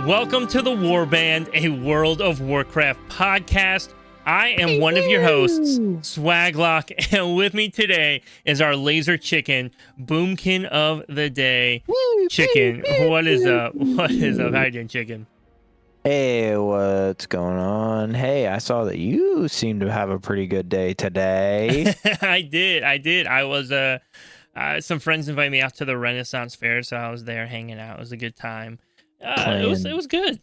Welcome to the Warband, a World of Warcraft podcast. I am one of your hosts, Swaglock, and with me today is our laser chicken, Boomkin of the day. Chicken, what is up? What is up? How you doing, chicken? Hey, what's going on? Hey, I saw that you seem to have a pretty good day today. I did. I was, some friends invited me out to the Renaissance Fair, so I was there hanging out. It was a good time. It was good.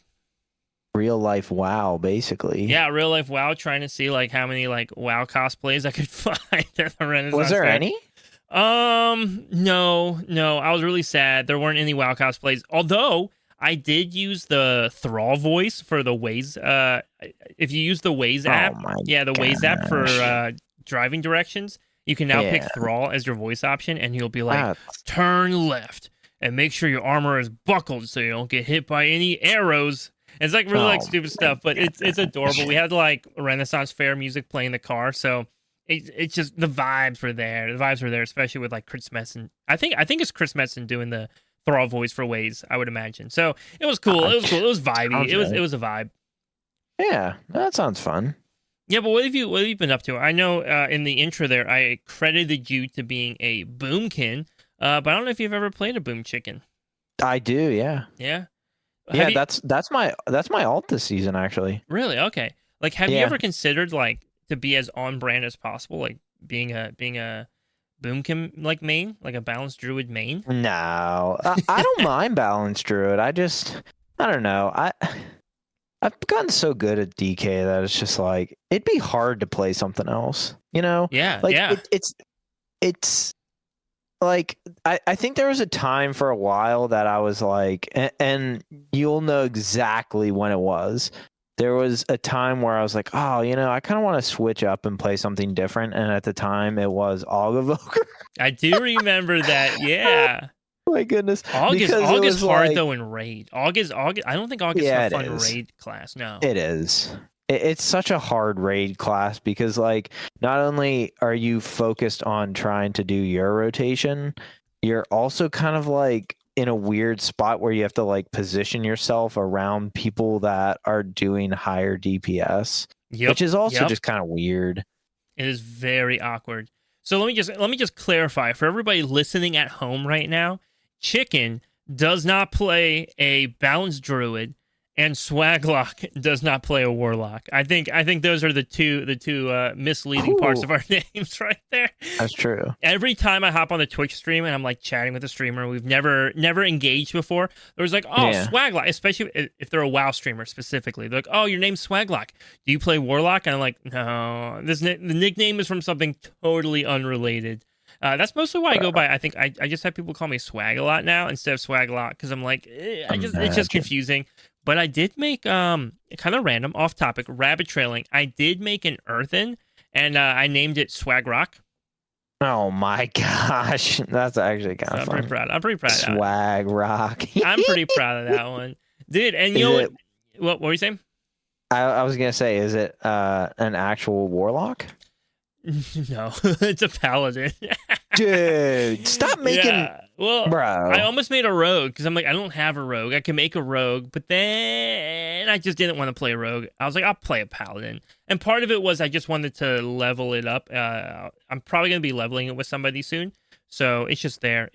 Real life WoW, basically. Yeah, real life WoW. Trying to see like how many like WoW cosplays I could find at the Renaissance. Was there Fair. any? No. I was really sad. There weren't any WoW cosplays. Although I did use the Thrall voice for the Waze. If you use the Waze app, Waze app for driving directions, you can now pick Thrall as your voice option, and he'll be like, "Turn left and make sure your armor is buckled so you don't get hit by any arrows." It's like really like stupid stuff, but it's adorable. We had like Renaissance Fair music playing in the car, so it's just the vibes were there. The vibes were there, especially with like Chris Messon. I think it's Chris Messon doing the Thrall voice for Waze, I would imagine. So it was cool. It was cool. It was vibey. It was a vibe. Yeah, that sounds fun. Yeah, but what have you been up to? I know in the intro there, I credited you to being a boomkin, but I don't know if you've ever played a boom chicken. I do, yeah. Yeah. Yeah, that's my alt this season, actually. Really? Okay. Like, have you ever considered like to be as on brand as possible, like being a boomkin like main, like a balanced druid main? No, I don't mind balanced druid. I don't know. I've gotten so good at DK that it's just like it'd be hard to play something else. You know? Yeah. Like yeah. It's like I think there was a time for a while that I was like, and you'll know exactly when it was. There was a time where I was like, oh, I kind of want to switch up and play something different. And at the time, it was Augevoker. I do remember that. Yeah. My goodness. Aug is hard though in raid. Aug. I don't think Aug is a fun raid class. No, it is. It's such a hard raid class because, like, not only are you focused on trying to do your rotation, you're also kind of like in a weird spot where you have to like position yourself around people that are doing higher DPS, which is also just kind of weird. It is very awkward. So let me just clarify for everybody listening at home right now. Chicken does not play a balanced druid, and Swaglock does not play a warlock. I think those are the two misleading parts of our names right there. That's true. Every time I hop on the Twitch stream and I'm like chatting with a streamer we've never engaged before, there's like, Swaglock, especially if they're a WoW streamer specifically. They're like, oh, your name's Swaglock. Do you play warlock? And I'm like, no. The nickname is from something totally unrelated. That's mostly why I go by. I think I just have people call me Swag a lot now instead of Swaglock because I'm like, it's just confusing. But I did make kind of random, off topic, rabbit trailing. I did make an earthen, and I named it Swag Rock. Oh my gosh, that's actually kind of fun. I'm pretty proud. Swag Rock. I'm pretty proud of that one, dude. And you know what were you saying? I was gonna say, is it an actual warlock? No, it's a paladin. Dude, stop making... Yeah. Well, bro. I almost made a rogue because I'm like, I don't have a rogue. I can make a rogue, but then I just didn't want to play a rogue. I was like, I'll play a paladin. And part of it was I just wanted to level it up. I'm probably going to be leveling it with somebody soon. So it's just there.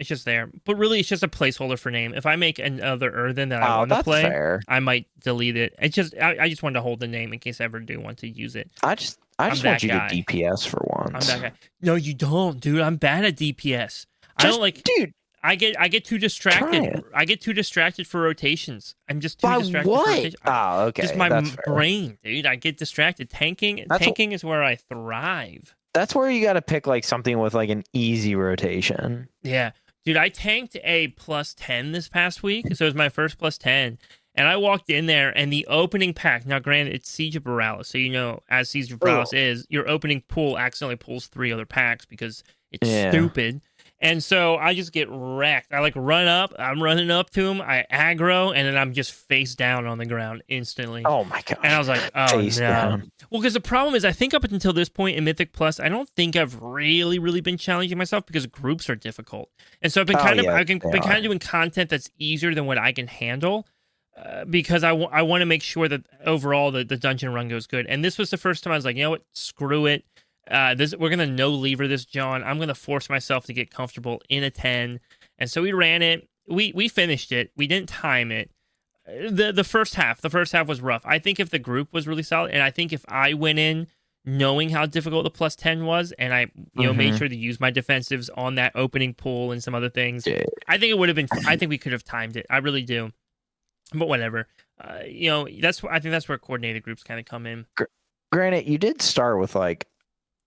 But really, it's just a placeholder for name. If I make another earthen that I want to play, fair. I might delete it. I just wanted to hold the name in case I ever do want to use it. I just want you to DPS for once. I'm that guy. No, you don't, dude. I'm bad at DPS. I don't like... Dude. I get too distracted. I get too distracted for rotations. I'm just too distracted. What? For rotations. Oh, okay. Just my brain, dude. I get distracted. Tanking is where I thrive. That's where you got to pick like something with like an easy rotation. Yeah, dude. I tanked a +10 this past week, so it was my first +10. And I walked in there, and the opening pack. Now, granted, it's Siege of Borealis, so as Siege of Borealis is, your opening pool accidentally pulls 3 other packs because it's stupid. And so I just get wrecked. I like run up. I'm running up to him. I aggro, and then I'm just face down on the ground instantly. Oh my god! And I was like, oh face down. Well, because the problem is, I think up until this point in Mythic Plus, I don't think I've really been challenging myself because groups are difficult. And so I've been been kind of doing content that's easier than what I can handle. because I want to make sure that overall the dungeon run goes good. And this was the first time I was like, you know what, screw it. We're gonna no lever this, John. I'm gonna force myself to get comfortable in a 10. And so we ran it. We finished it. We didn't time it. The first half was rough. I think if the group was really solid, and I think if I went in knowing how difficult the plus 10 was, and I made sure to use my defensives on that opening pool and some other things, I think it would have been. I think we could have timed it. I really do. But whatever. I think that's where coordinated groups kind of come in. Granted, you did start with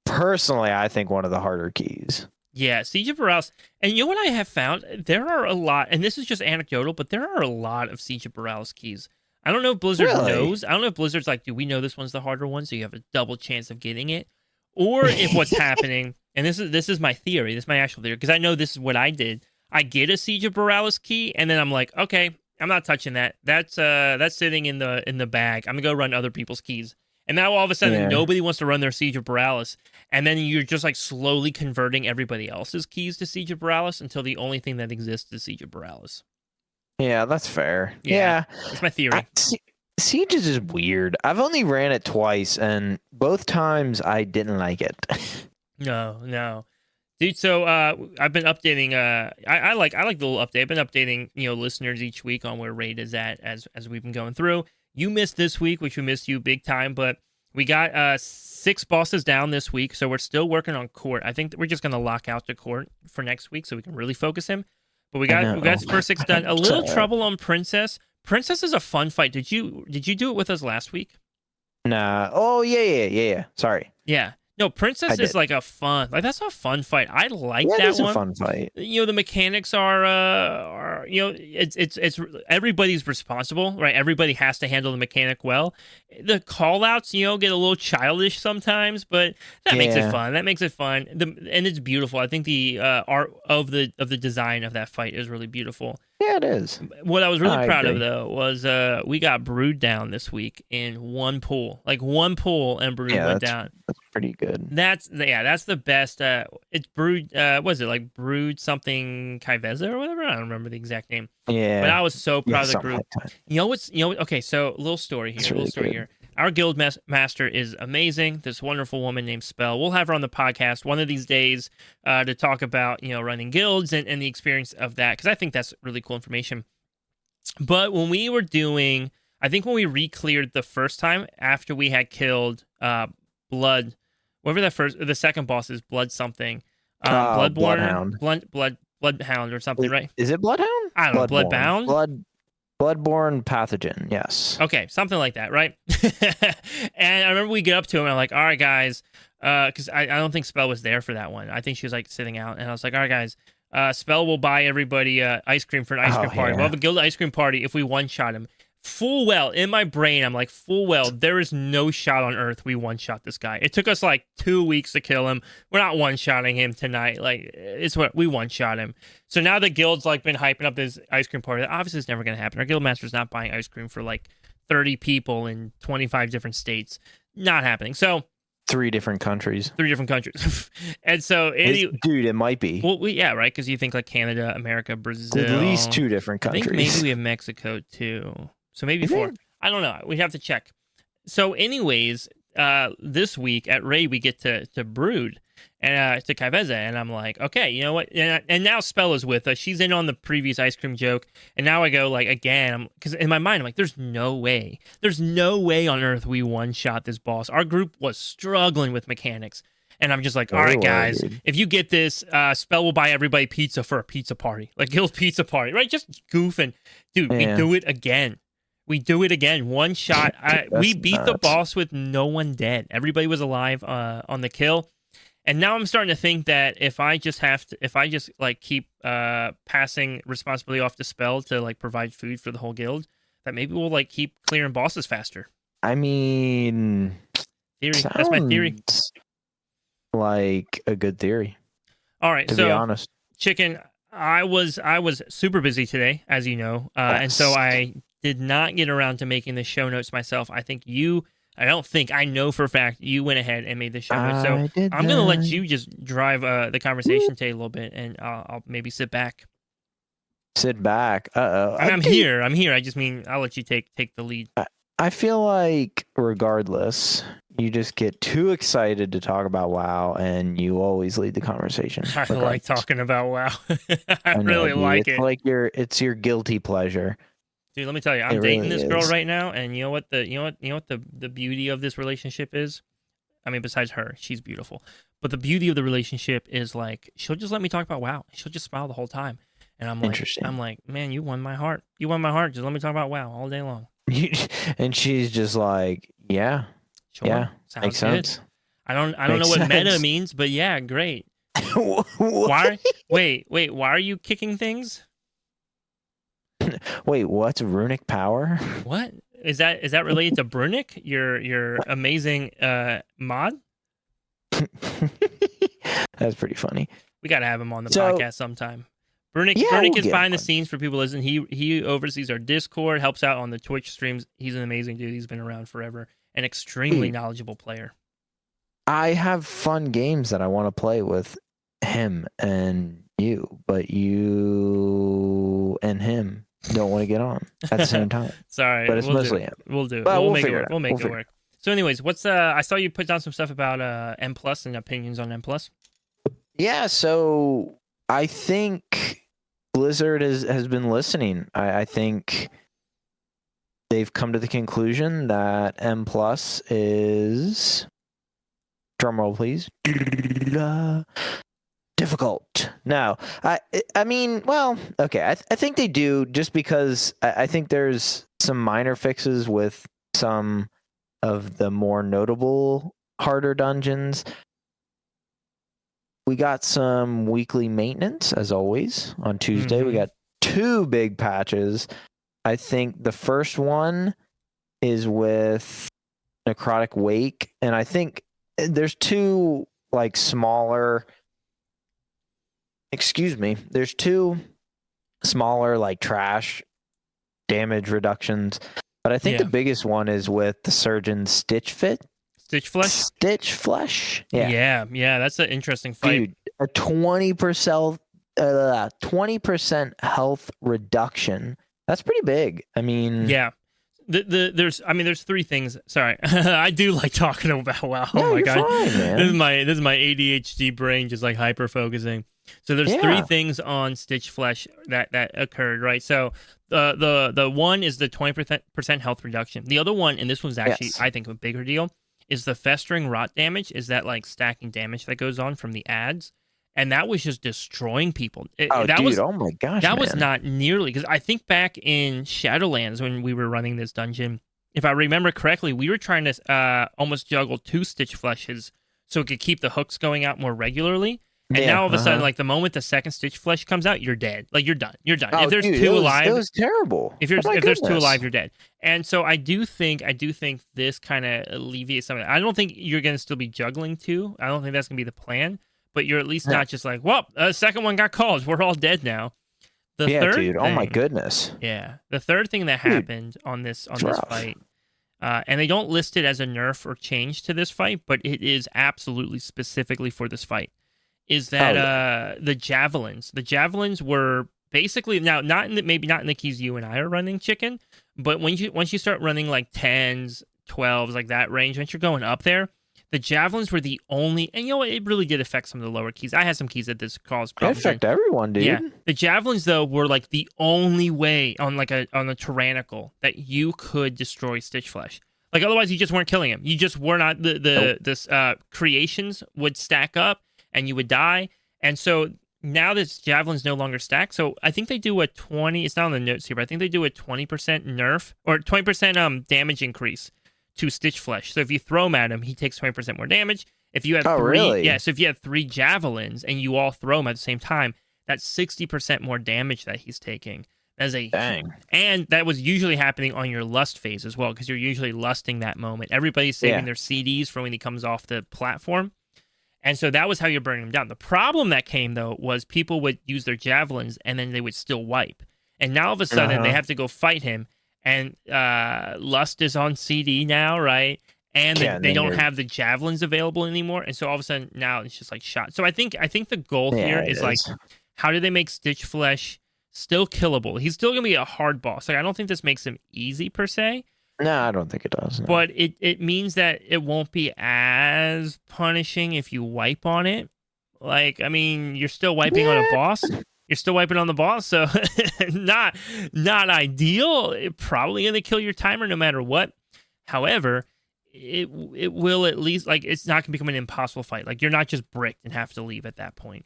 personally, I think one of the harder keys. Yeah, Siege of Borealis. And you know what I have found? There are a lot, and this is just anecdotal, but there are a lot of Siege of Borealis keys. I don't know if Blizzard knows. I don't know if Blizzard's like, do we know this one's the harder one, so you have a double chance of getting it? Or if what's happening, and this is my theory, this is my actual theory, because I know this is what I did. I get a Siege of Borealis key, and then I'm like, okay, I'm not touching that. That's sitting in the bag. I'm gonna go run other people's keys. And now all of a sudden nobody wants to run their Siege of Borealis. And then you're just slowly converting everybody else's keys to Siege of Borealis until the only thing that exists is Siege of Borealis. Yeah, that's fair. Yeah. That's my theory. Siege is just weird. I've only ran it twice, and both times I didn't like it. No. Dude, so I've been updating. I like the little update. I've been updating, listeners each week on where raid is at as we've been going through. You missed this week, which we missed you big time, but we got 6 bosses down this week, so we're still working on court. I think that we're just going to lock out the court for next week so we can really focus him. But we got the first 6 done. A little trouble on Princess. Princess is a fun fight. Did you do it with us last week? Nah. Oh yeah. Sorry. Yeah. No, Princess is a fun, that's a fun fight. I like that one. It's a fun fight. The mechanics are it's everybody's responsible, right? Everybody has to handle the mechanic well. The call outs, get a little childish sometimes, but that makes it fun. And it's beautiful. I think the art of the design of that fight is really beautiful. Yeah, it is. What I was really proud of, though, was we got Brood down this week in one pool. One pool, and Brood went down. That's pretty good. That's the best. It's Brood, was it Brood something Kaiveza or whatever? I don't remember the exact name. Yeah. But I was so proud of the group. Okay, so little story here. Our guild master is amazing. This wonderful woman named Spell. We'll have her on the podcast one of these days to talk about, running guilds and the experience of that, because I think that's really cool information. But when we were doing, I think when we re-cleared the first time after we had killed Blood, whatever the second boss is, Blood something. Bloodborne? Bloodhound or something, right? Is it Bloodhound? I don't know. Bloodbound? Bloodborne pathogen, yes. Okay, something like that, right? And I remember we get up to him, and I'm like, all right, guys, because I don't think Spell was there for that one. I think she was sitting out, and I was like, all right, guys, Spell will buy everybody ice cream for an ice cream party. Yeah. We'll have a guild ice cream party if we one-shot him. Full well, in my brain, I'm like, there is no shot on earth we one-shot this guy. It took us 2 weeks to kill him. We're not one-shotting him tonight. It's what we one-shot him. So now the guild's been hyping up this ice cream party. Obviously, it's never going to happen. Our guild master's not buying ice cream for 30 people in 25 different states. Not happening. So 3 different countries. And so dude, it might be. Well, yeah, right, because you think Canada, America, Brazil. At least 2 different countries. I think maybe we have Mexico too. So maybe 4. I don't know. We have to check. So anyways, this week at Raid, we get to Brood and to Kaiveza, and I'm like, okay, you know what? And now Spell is with us. She's in on the previous ice cream joke, and now I go again, because in my mind I'm like, there's no way on earth we one-shot this boss. Our group was struggling with mechanics. And I'm just like, all right, guys, if you get this, Spell will buy everybody pizza for a pizza party, Guild pizza party, right? Just goofing. Dude, we do it again. One shot. We beat the boss with no one dead. Everybody was alive on the kill. And now I'm starting to think that if I just keep passing responsibility off to Spell to provide food for the whole guild, that maybe we'll keep clearing bosses faster. I mean, that's my theory. Like a good theory. All right, to be honest, Chicken, I was super busy today, as you know, and so I did not get around to making the show notes myself. I know for a fact you went ahead and made the show notes. So I'm going to let you just drive the conversation today a little bit, and I'll maybe sit back. sit back. I'm here. I just mean I'll let you take the lead. I feel like regardless, you just get too excited to talk about WoW, and you always lead the conversation. I like talking about WoW. I know, really dude. like it's it. Like it's your guilty pleasure. Dude, let me tell you, I'm dating this girl right now, and you know what the beauty of this relationship is? I mean, besides her, she's beautiful. But the beauty of the relationship is like she'll just let me talk about WoW. She'll just smile the whole time. And I'm like, man, you won my heart. You won my heart. Just let me talk about WoW all day long. And she's just like, yeah, sure. Yeah, sounds makes good. sense. I don't know what meta means, but yeah, great. Why? Wait, why are you kicking things? Wait, what's runic power? What? Is that related to Brunic, your amazing mod? That's pretty funny. We got to have him on the podcast sometime. Brunic is behind the scenes for people listening. He oversees our Discord, helps out on the Twitch streams. He's an amazing dude. He's been around forever. An extremely knowledgeable player. I have fun games that I want to play with him and you, but you and him don't want to get on at the same time. Sorry, but it's mostly him. We'll do it. But We'll make it work. We'll make it work. So, anyways, what's I saw you put down some stuff about M+ and opinions on M+. Yeah, so I think Blizzard has been listening. I think they've come to the conclusion that M+ is, drumroll please, difficult. No, I mean, well, okay, I think they do, just because I think there's some minor fixes with some of the more notable harder dungeons. We got some weekly maintenance, as always, on Tuesday. Mm-hmm. We got 2 big patches. I think the first one is with Necrotic Wake, and I think there's 2 like smaller. There's 2 smaller like trash damage reductions, but I think the biggest one is with the Surgeon Stitch Flesh. Yeah, that's an interesting fight. Dude, a 20% health reduction. That's pretty big. I mean, yeah. There's 3 things. Sorry, I do like talking about WoW. Oh my god, fine, man. This is my ADHD brain just like hyper focusing. So there's 3 things on Stitch Flesh that occurred, right? So the one is the 20% health reduction. The other one, and this one's actually I think a bigger deal, is the festering rot damage. Is that like stacking damage that goes on from the ads? And that was just destroying people. Oh my gosh. That was not nearly, because I think back in Shadowlands when we were running this dungeon, if I remember correctly, we were trying to almost juggle 2 Stitch Fleshes so it could keep the hooks going out more regularly. And now all of a sudden, like the moment the second Stitch Flesh comes out, you're dead. Like you're done. You're done. Oh, if there's 2 alive, it was terrible. If there's 2 alive, you're dead. And so I do think this kind of alleviates some of that. I don't think you're going to still be juggling 2. I don't think that's going to be the plan. But you're at least not just like, well, the second one got called. We're all dead now. The third dude. Thing, oh my goodness. Yeah, the third thing that happened on this fight, and they don't list it as a nerf or change to this fight, but it is absolutely specifically for this fight, is that the javelins. The javelins were basically, now maybe not in the keys you and I are running, Chicken, but once you start running like 10s, 12s, like that range, once you're going up there, the javelins were the only, and you know what, it really did affect some of the lower keys. I had some keys that this caused problems. It affected everyone, dude. Yeah, the javelins though were like the only way on a tyrannical that you could destroy Stitch Flesh. Like otherwise, you just weren't killing him. You just were not the creations would stack up and you would die. And so now this javelin's no longer stacked. So I think they do a 20. It's not on the notes here, but I think they do a 20% nerf or 20% damage increase to Stitch Flesh. So if you throw him at him, he takes 20% more damage. If you have 3, really? So if you have 3 javelins and you all throw him at the same time, that's 60% more damage that he's taking. That's dang. And that was usually happening on your lust phase as well, because you're usually lusting that moment. Everybody's saving their CDs for when he comes off the platform. And so that was how you're burning him down. The problem that came, though, was people would use their javelins and then they would still wipe. And now all of a sudden they have to go fight him. And Lust is on CD now, right? And they don't have the javelins available anymore. And so all of a sudden now it's just like shot. So I think the goal here is like, how do they make Stitch Flesh still killable. He's still gonna be a hard boss. Like I don't think this makes him easy per se. No, I don't think it does. No. But it means that it won't be as punishing if you wipe on it. Like, I mean, you're still wiping on a boss. You're still wiping on the boss, so not ideal. It probably gonna kill your timer no matter what. However, it will at least, like, it's not gonna become an impossible fight. Like, you're not just bricked and have to leave at that point.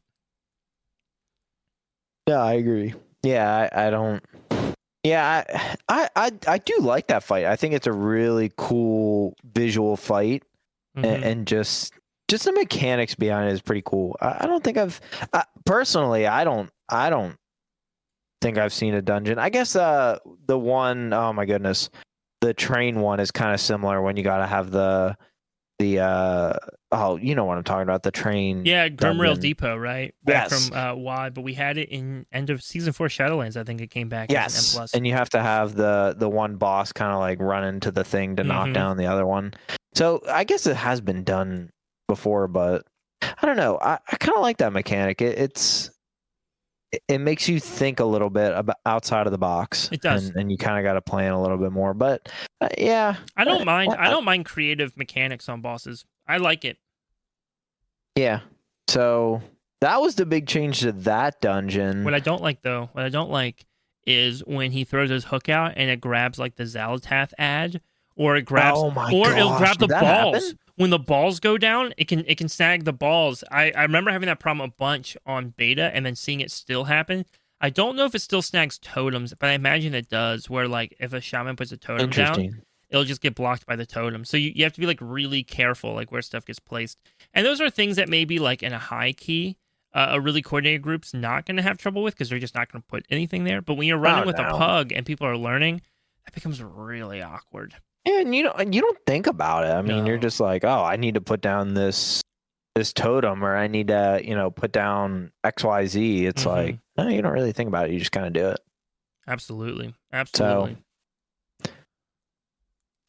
Yeah, I agree. Yeah, I don't. Yeah, I do like that fight. I think it's a really cool visual fight, and just the mechanics behind it is pretty cool. I don't think personally, I don't think I've seen a dungeon. I guess the one, oh my goodness, the train one is kind of similar when you gotta have the oh, you know what I'm talking about, the train. Yeah, Grimrail dungeon. Depot, right? Back Yes. from WoW, but we had it in end of Season 4 Shadowlands. I think it came back Yes, as an M+. and you have to have the one boss kind of like run into the thing to knock down the other one. So I guess it has been done before, but I don't know. I kind of like that mechanic. It makes you think a little bit about outside of the box. It does, and you kind of got to plan a little bit more. But yeah, I don't mind. I don't mind creative mechanics on bosses. I like it. Yeah. So that was the big change to that dungeon. What I don't like is when he throws his hook out and it grabs like the Xalatath ad, or it grabs, it'll grab the balls. Happen? When the balls go down, it can snag the balls. I remember having that problem a bunch on beta and then seeing it still happen. I don't know if it still snags totems, but I imagine it does, where like if a shaman puts a totem down, it'll just get blocked by the totem. So you have to be like really careful like where stuff gets placed. And those are things that maybe like in a high key, a really coordinated group's not going to have trouble with, because they're just not going to put anything there. But when you're running with a pug and people are learning, that becomes really awkward. And you don't think about it. I mean, you're just like, oh, I need to put down this totem, or I need to, put down XYZ. It's like, no, you don't really think about it. You just kind of do it. Absolutely. So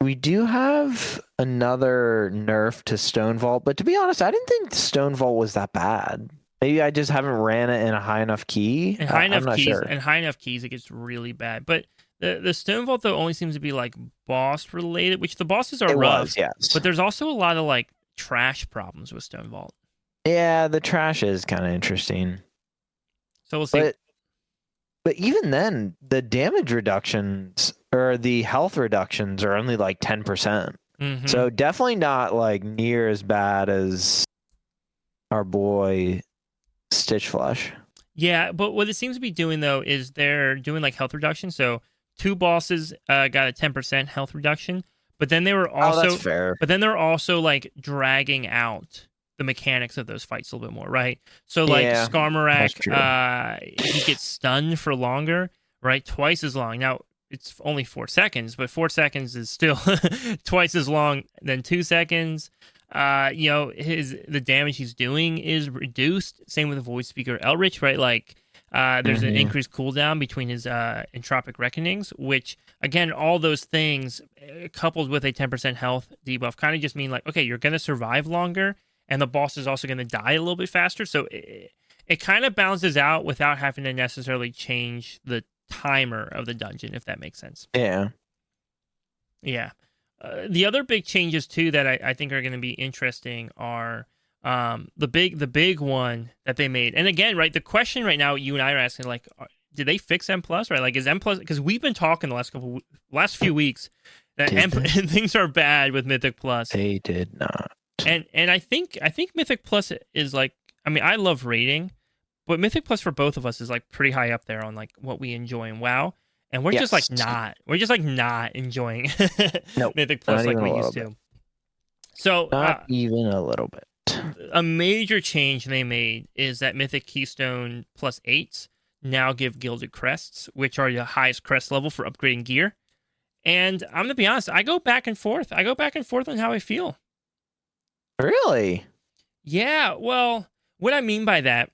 we do have another nerf to Stone Vault, but to be honest, I didn't think Stone Vault was that bad. Maybe I just haven't ran it in a high enough key. And high enough keys, it gets really bad. But the Stone Vault, though, only seems to be like boss related, which the bosses are rough. Yes. But there's also a lot of like trash problems with Stone Vault. Yeah, the trash is kind of interesting. So we'll see. But even then, the damage reductions or the health reductions are only like 10%. So definitely not like near as bad as our boy Stitch Flesh. Yeah, but what it seems to be doing, though, is they're doing like health reduction. So 2 bosses got a 10% health reduction, but then they were also that's fair. But then they're also like dragging out the mechanics of those fights a little bit more, right? So like Skarmorak, he gets stunned for longer, right? Twice as long. Now it's only 4 seconds, but 4 seconds is still twice as long than 2 seconds. The damage he's doing is reduced. Same with the Void Speaker Elrich, right? Like there's an increased cooldown between his Entropic Reckonings, which again, all those things coupled with a 10% health debuff kind of just mean like, okay, you're gonna survive longer, and the boss is also gonna die a little bit faster. So it kind of balances out without having to necessarily change the timer of the dungeon, if that makes sense. Yeah. The other big changes too that I think are going to be interesting are the big one that they made. And again, right, the question right now you and I are asking, like, did they fix M+, right? Like, is M+, because we've been talking the last few weeks that things are bad with Mythic Plus. They did not. And I think Mythic Plus is like, I mean, I love raiding, but Mythic Plus for both of us is like pretty high up there on like what we enjoy in WoW. And we're just not enjoying Mythic Plus like we used to. So not even a little bit. A major change they made is that Mythic Keystone plus 8s now give Gilded Crests, which are the highest crest level for upgrading gear. And I'm gonna be honest, I go back and forth on how I feel. Really? Yeah. Well, what I mean by that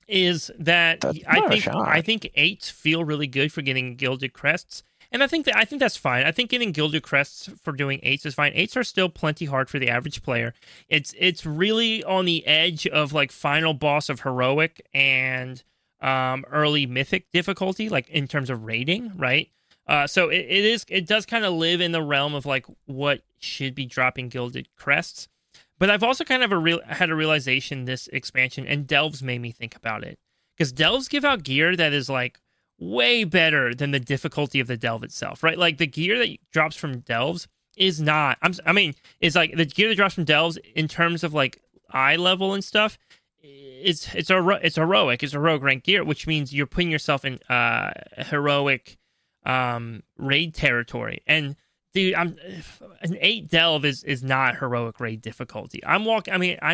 is that I think 8s feel really good for getting Gilded Crests, and I think that's fine. I think getting Gilded Crests for doing 8s is fine. 8s are still plenty hard for the average player. It's really on the edge of like final boss of Heroic and early Mythic difficulty, like in terms of rating, right? So it does kind of live in the realm of like what should be dropping gilded crests. But I've also kind of had a realization this expansion, and Delves made me think about it, because Delves give out gear that is like way better than the difficulty of the Delve itself, right? Like the gear that drops from Delves is not. It's like the gear that drops from Delves in terms of like eye level and stuff. It's heroic. It's a rogue rank gear, which means you're putting yourself in heroic raid territory. And dude, an 8 Delve is not heroic raid difficulty. I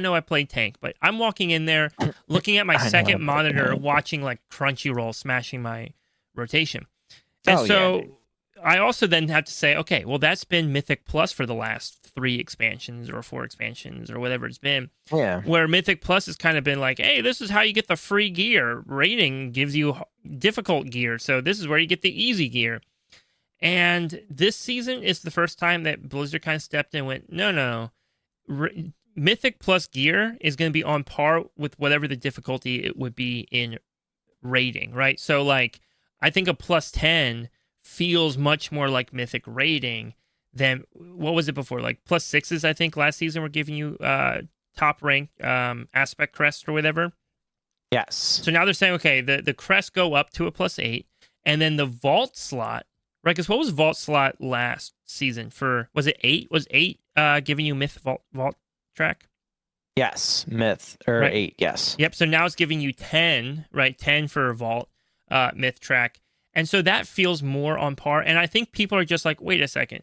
know I play tank, but I'm walking in there looking at my second monitor, watching like Crunchyroll smashing my rotation. And I also then have to say, okay, well, that's been Mythic Plus for the last 3 expansions or 4 expansions or whatever it's been. Yeah. Where Mythic Plus has kind of been like, hey, this is how you get the free gear. Rating gives you difficult gear, so this is where you get the easy gear. And this season is the first time that Blizzard kind of stepped in and went, no. Mythic Plus gear is going to be on par with whatever the difficulty it would be in rating, right? So, like, I think a plus 10 feels much more like Mythic rating than, what was it before? Like, plus 6s, I think, last season were giving you top rank aspect crest or whatever. Yes. So now they're saying, okay, the crests go up to a plus 8, and then the vault slot, right? Because what was vault slot last season for? Was it 8? Was 8 giving you myth vault track? Yes, myth or right. 8. Yes. Yep. So now it's giving you 10, right? 10 for a vault myth track, and so that feels more on par. And I think people are just like, wait a second,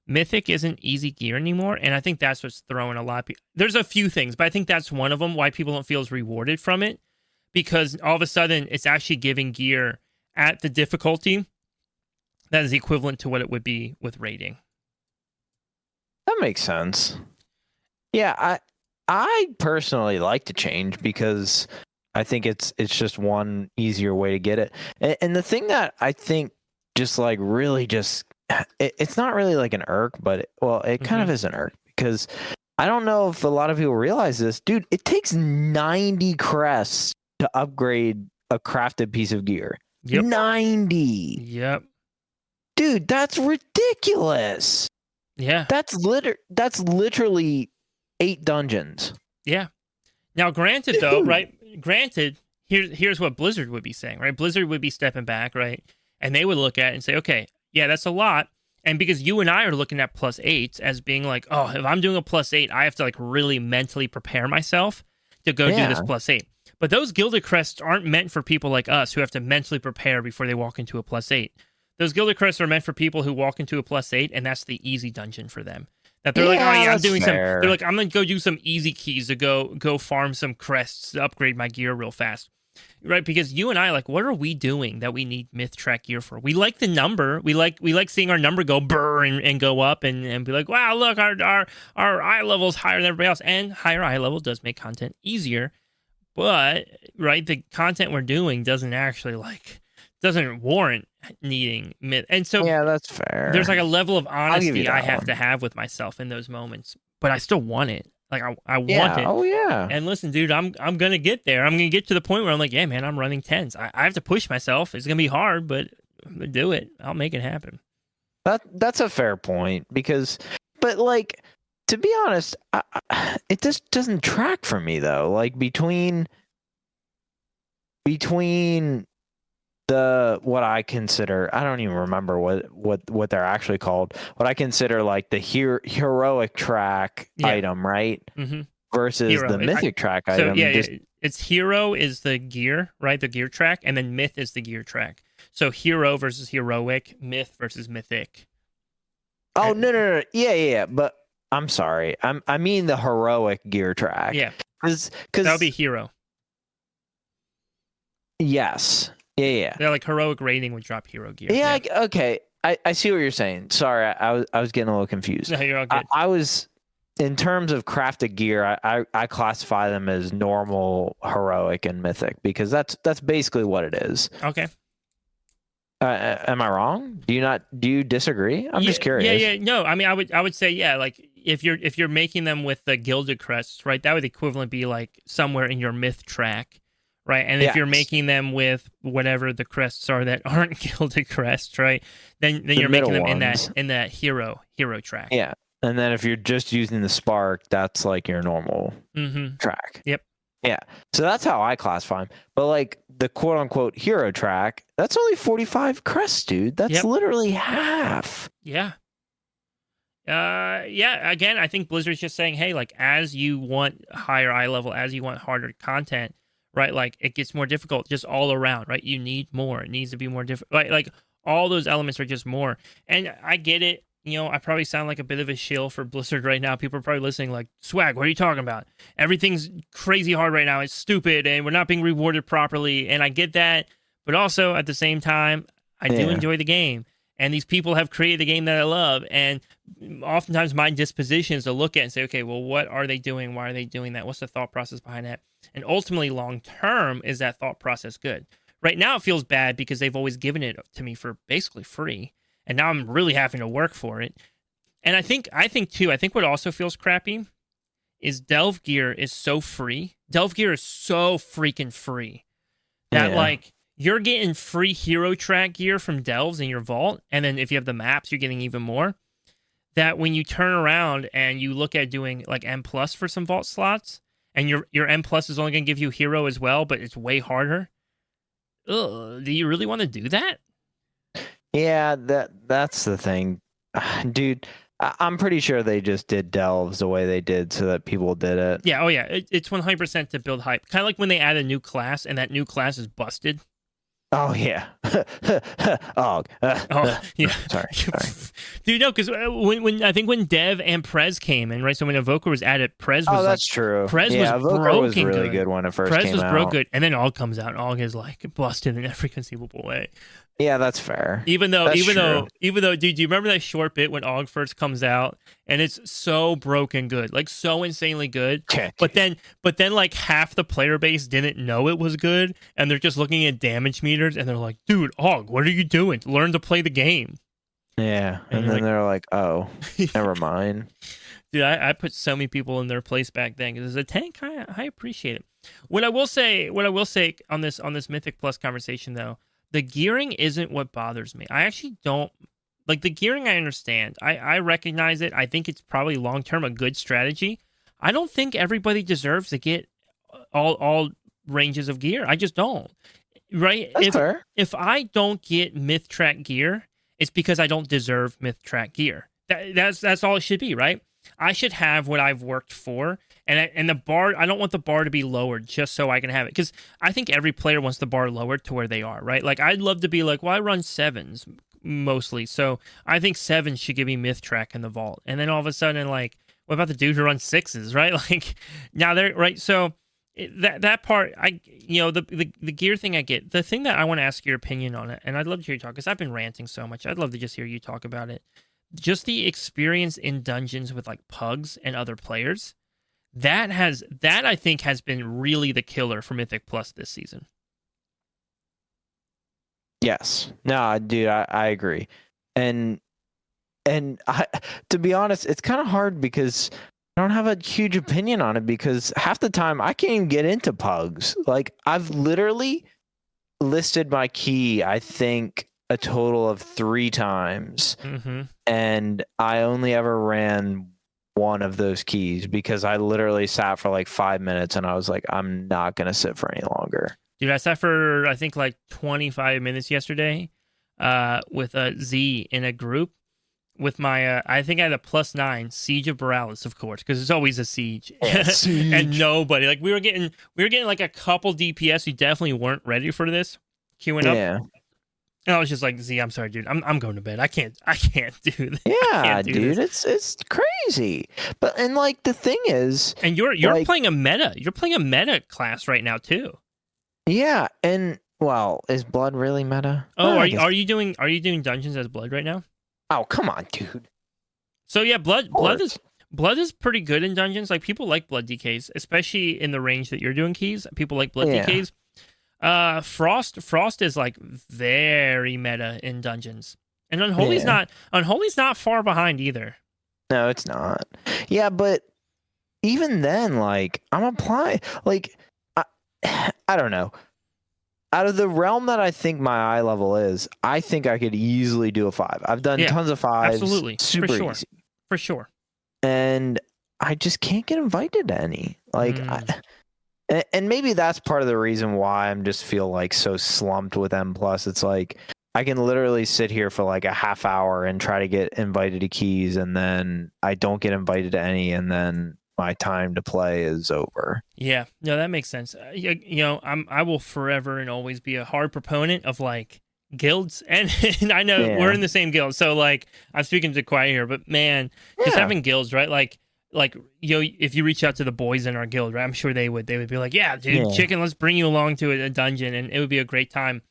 Mythic isn't easy gear anymore, and I think that's what's throwing a lot of people. There's a few things, but I think that's one of them why people don't feel as rewarded from it, because all of a sudden it's actually giving gear at the difficulty that is equivalent to what it would be with rating. That makes sense. Yeah, I personally like to change because I think it's just one easier way to get it. And the thing that I think just like really just it's not really like an irk, but it kind of is an irk, because I don't know if a lot of people realize this, dude. It takes 90 crests to upgrade a crafted piece of gear. Yep. 90. Yep. Dude, that's ridiculous. Yeah. That's literally 8 dungeons. Yeah. Now, granted, though, right? Granted, here's what Blizzard would be saying, right? Blizzard would be stepping back, right? And they would look at it and say, okay, yeah, that's a lot. And because you and I are looking at plus 8s as being like, oh, if I'm doing a plus 8, I have to like really mentally prepare myself to go do this plus 8. But those Gilded Crests aren't meant for people like us who have to mentally prepare before they walk into a plus 8. Those Gilded Crests are meant for people who walk into a plus 8, and that's the easy dungeon for them. That they're like, oh yeah, I'm doing fair. They're like, I'm gonna go do some easy keys to go farm some crests to upgrade my gear real fast, right? Because you and I, like, what are we doing that we need myth track gear for? We like the number. We like seeing our number go burr and go up and be like, wow, look, our eye level is higher than everybody else, and higher eye level does make content easier. But right, the content we're doing doesn't warrant needing myth. And so yeah, that's fair. There's like a level of honesty I have to have with myself in those moments, but I still want it. Like I want it. Oh yeah. And listen, dude, I'm gonna get there. I'm gonna get to the point where I'm like, yeah, man, I'm running 10s. I have to push myself. It's gonna be hard, but I'm gonna do it. I'll make it happen. That's a fair point, but like, to be honest, it just doesn't track for me though. Like between the what I consider, I don't even remember what they're actually called. What I consider like the heroic track item, right? Mm-hmm. Versus hero. The mythic track item. Yeah, it's hero is the gear, right? The gear track, and then myth is the gear track. So hero versus heroic, myth versus mythic. Oh no. Yeah. But I'm sorry. I mean the heroic gear track. Yeah. Because that would be hero. Yes. Yeah. They're like heroic rating would drop hero gear. Yeah. Okay. I see what you're saying. Sorry, I was getting a little confused. No, you're all good. I was, in terms of crafted gear, I classify them as normal, heroic, and mythic, because that's basically what it is. Okay. Am I wrong? Do you disagree? I'm just curious. Yeah. No, I mean, I would say, yeah, like if you're making them with the Gilded Crests, right, that would equivalent be like somewhere in your myth track, right? And if you're making them with whatever the crests are that aren't gilded crests, right? Then you're making them in that hero track. Yeah. And then if you're just using the spark, that's like your normal track. Yep. Yeah. So that's how I classify them. But like the quote unquote hero track, that's only 45 crests, dude. That's literally half. Yeah. Again, I think Blizzard's just saying, hey, like, as you want higher eye level, as you want harder content, right? Like, it gets more difficult just all around, right? You need more. It needs to be more difficult. Like all those elements are just more. And I get it. You know, I probably sound like a bit of a shill for Blizzard right now. People are probably listening like, Swag, what are you talking about? Everything's crazy hard right now. It's stupid, and we're not being rewarded properly. And I get that. But also, at the same time, I do enjoy the game. And these people have created a game that I love. And oftentimes my disposition is to look at and say, okay, well, what are they doing? Why are they doing that? What's the thought process behind that? And ultimately, long term, is that thought process good? Right now, it feels bad because they've always given it to me for basically free. And now I'm really having to work for it. And I think what also feels crappy is Delve Gear is so free. Delve Gear is so freaking free that like you're getting free hero track gear from Delves in your vault. And then if you have the maps, you're getting even more. That when you turn around and you look at doing like M plus for some vault slots, and your M plus is only going to give you hero as well, but it's way harder. Ugh, do you really want to do that? Yeah, that's the thing. Dude, I'm pretty sure they just did delves the way they did so that people did it. Yeah, oh yeah, it's 100% to build hype. Kind of like when they add a new class and that new class is busted. Oh yeah. Yeah. Sorry. Dude, no, because when I think when Dev and Prez came in, right? So when Evoker was added, Prez was that's true. Prez was Evoker was really good when it first came out. Prez was broke good, and then Og comes out, and Og is like busted in every conceivable way. Yeah, that's fair. Even though, dude, do you remember that short bit when Og first comes out, and it's so broken good, like so insanely good. But then, like half the player base didn't know it was good, and they're just looking at damage meters, and they're like, "Dude, Og, what are you doing? Learn to play the game." Yeah, and then they're like, "Oh, never mind." Dude, I put so many people in their place back then because as a tank, I appreciate it. What I will say on this Mythic Plus conversation though. The gearing isn't what bothers me. I actually don't like the gearing. I understand. I recognize it. I think it's probably long-term a good strategy. I don't think everybody deserves to get all ranges of gear. I just don't. Right? That's fair. If I don't get myth track gear, it's because I don't deserve myth track gear. That's all it should be, right? I should have what I've worked for. And the bar, I don't want the bar to be lowered just so I can have it. Because I think every player wants the bar lowered to where they are, right? Like, I'd love to be like, well, I run 7s mostly. So I think 7s should give me myth track in the vault. And then all of a sudden, like, what about the dude who runs 6s, right? Like, now they're, right? So that part, the gear thing I get. The thing that I want to ask your opinion on it, and I'd love to hear you talk, because I've been ranting so much. I'd love to just hear you talk about it. Just the experience in dungeons with, like, pugs and other players. That I think has been really the killer for Mythic Plus this season. Yes. No, dude, I agree. And to be honest, it's kind of hard because I don't have a huge opinion on it because half the time I can't even get into pugs. Like, I've literally listed my key, I think, a total of 3 times. Mm-hmm. And I only ever ran one of those keys because I literally sat for like 5 minutes and I was like, I'm not going to sit for any longer. Dude, I sat for, I think, like 25 minutes yesterday with a Z in a group with my, I think I had a +9 Siege of Borealis, of course, because it's always a siege. Siege. And nobody, like we were getting like a couple DPS who definitely weren't ready for this queuing up. Yeah. And I was just like, Z, I'm sorry, dude. I'm going to bed. I can't do this. Yeah, dude, it's crazy. But and like the thing is, and you're like, playing a meta. You're playing a meta class right now too. Yeah, and well, is Blood really meta? Oh, are you doing dungeons as Blood right now? Oh, come on, dude. So yeah, Blood is pretty good in dungeons. Like, people like Blood DKs, especially in the range that you're doing keys. People like Blood DKs. Frost is like very meta in dungeons, and Unholy's not far behind either. No, it's not. Yeah, but even then, like, I'm applying, like, I don't know. Out of the realm that I think my eye level is, I think I could easily do a 5. I've done tons of 5s. Absolutely. Super easy. For sure. And I just can't get invited to any. Like, and maybe that's part of the reason why I'm just feel like so slumped with M+. It's like, I can literally sit here for like a half hour and try to get invited to keys, and then I don't get invited to any, and then my time to play is over. Yeah, no, that makes sense. I will forever and always be a hard proponent of like guilds, and I know we're in the same guild, so like I'm speaking to quiet here, but man, just having guilds, right? Like if you reach out to the boys in our guild, right? I'm sure they would be like, yeah, dude, chicken, let's bring you along to a dungeon, and it would be a great time.